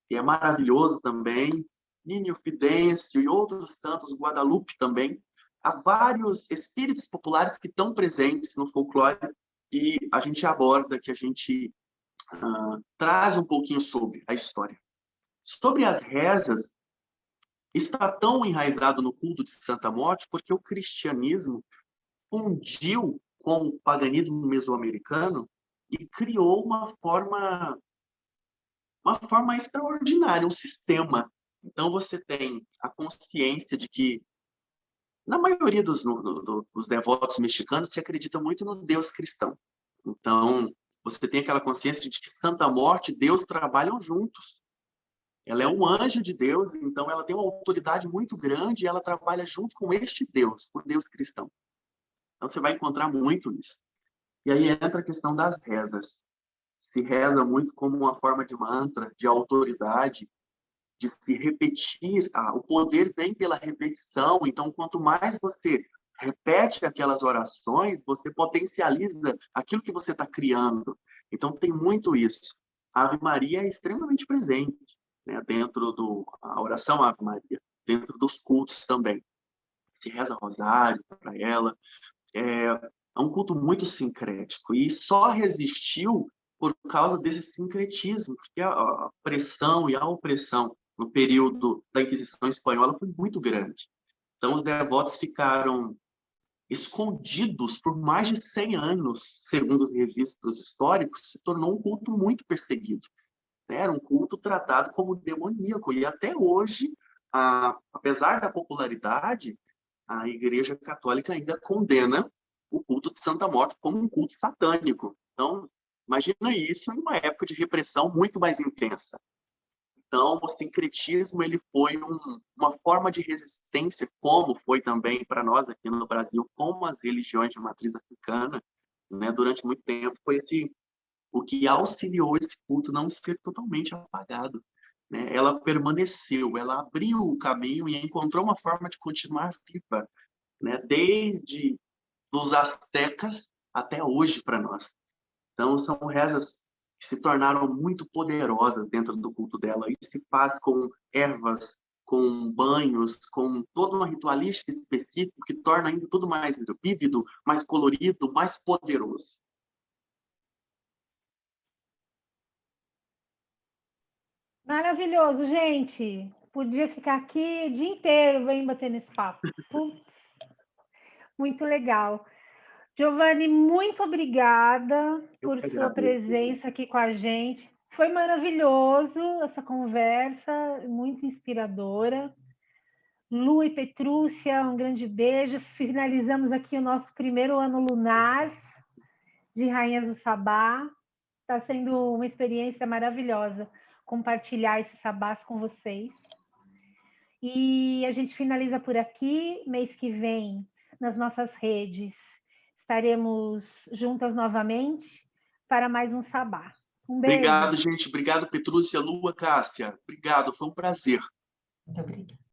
que é maravilhoso também, Niño Fidêncio e outros santos, Guadalupe também. Há vários espíritos populares que estão presentes no folclore que a gente aborda, que a gente traz um pouquinho sobre a história. Sobre as rezas, está tão enraizado no culto de Santa Morte porque o cristianismo fundiu com o paganismo mesoamericano e criou uma forma extraordinária, um sistema. Então, você tem a consciência de que, na maioria dos devotos mexicanos, se acredita muito no Deus cristão. Então, você tem aquela consciência de que Santa Morte e Deus trabalham juntos. Ela é um anjo de Deus, então ela tem uma autoridade muito grande e ela trabalha junto com este Deus, o Deus cristão. Então você vai encontrar muito isso. E aí entra a questão das rezas. Se reza muito como uma forma de mantra, de autoridade, de se repetir. O poder vem pela repetição, então quanto mais você repete aquelas orações, você potencializa aquilo que você está criando. Então tem muito isso. A Ave Maria é extremamente presente, né, dentro a oração Ave Maria, dentro dos cultos também. Se reza rosário para ela. É um culto muito sincrético e só resistiu por causa desse sincretismo, porque a pressão e a opressão no período da Inquisição Espanhola foi muito grande. Então, os devotos ficaram escondidos por mais de 100 anos, segundo os registros históricos, se tornou um culto muito perseguido. Era um culto tratado como demoníaco, e até hoje, apesar da popularidade, a Igreja Católica ainda condena o culto de Santa Morte como um culto satânico. Então, imagina isso em uma época de repressão muito mais intensa. Então, o sincretismo ele foi uma forma de resistência, como foi também para nós aqui no Brasil, como as religiões de matriz africana, né, durante muito tempo, foi o que auxiliou esse culto não ser totalmente apagado, né? Ela permaneceu, ela abriu o caminho e encontrou uma forma de continuar viva, né? Desde os astecas até hoje para nós. Então, são rezas que se tornaram muito poderosas dentro do culto dela. Isso se faz com ervas, com banhos, com toda uma ritualística específica que torna ainda tudo mais vívido, mais colorido, mais poderoso. Maravilhoso, gente. Podia ficar aqui o dia inteiro bem batendo esse papo. Putz, muito legal. Giovanni, muito obrigada por sua presença aqui com a gente. Foi maravilhoso essa conversa, muito inspiradora. Lu e Petrúcia, um grande beijo. Finalizamos aqui o nosso primeiro ano lunar de Rainhas do Sabá. Está sendo uma experiência maravilhosa compartilhar esses sabás com vocês. E a gente finaliza por aqui. Mês que vem, nas nossas redes, estaremos juntas novamente para mais um sabá. Um beijo. Obrigado, gente. Obrigado, Petrúcia, Lua, Cássia. Obrigado, foi um prazer. Muito obrigada.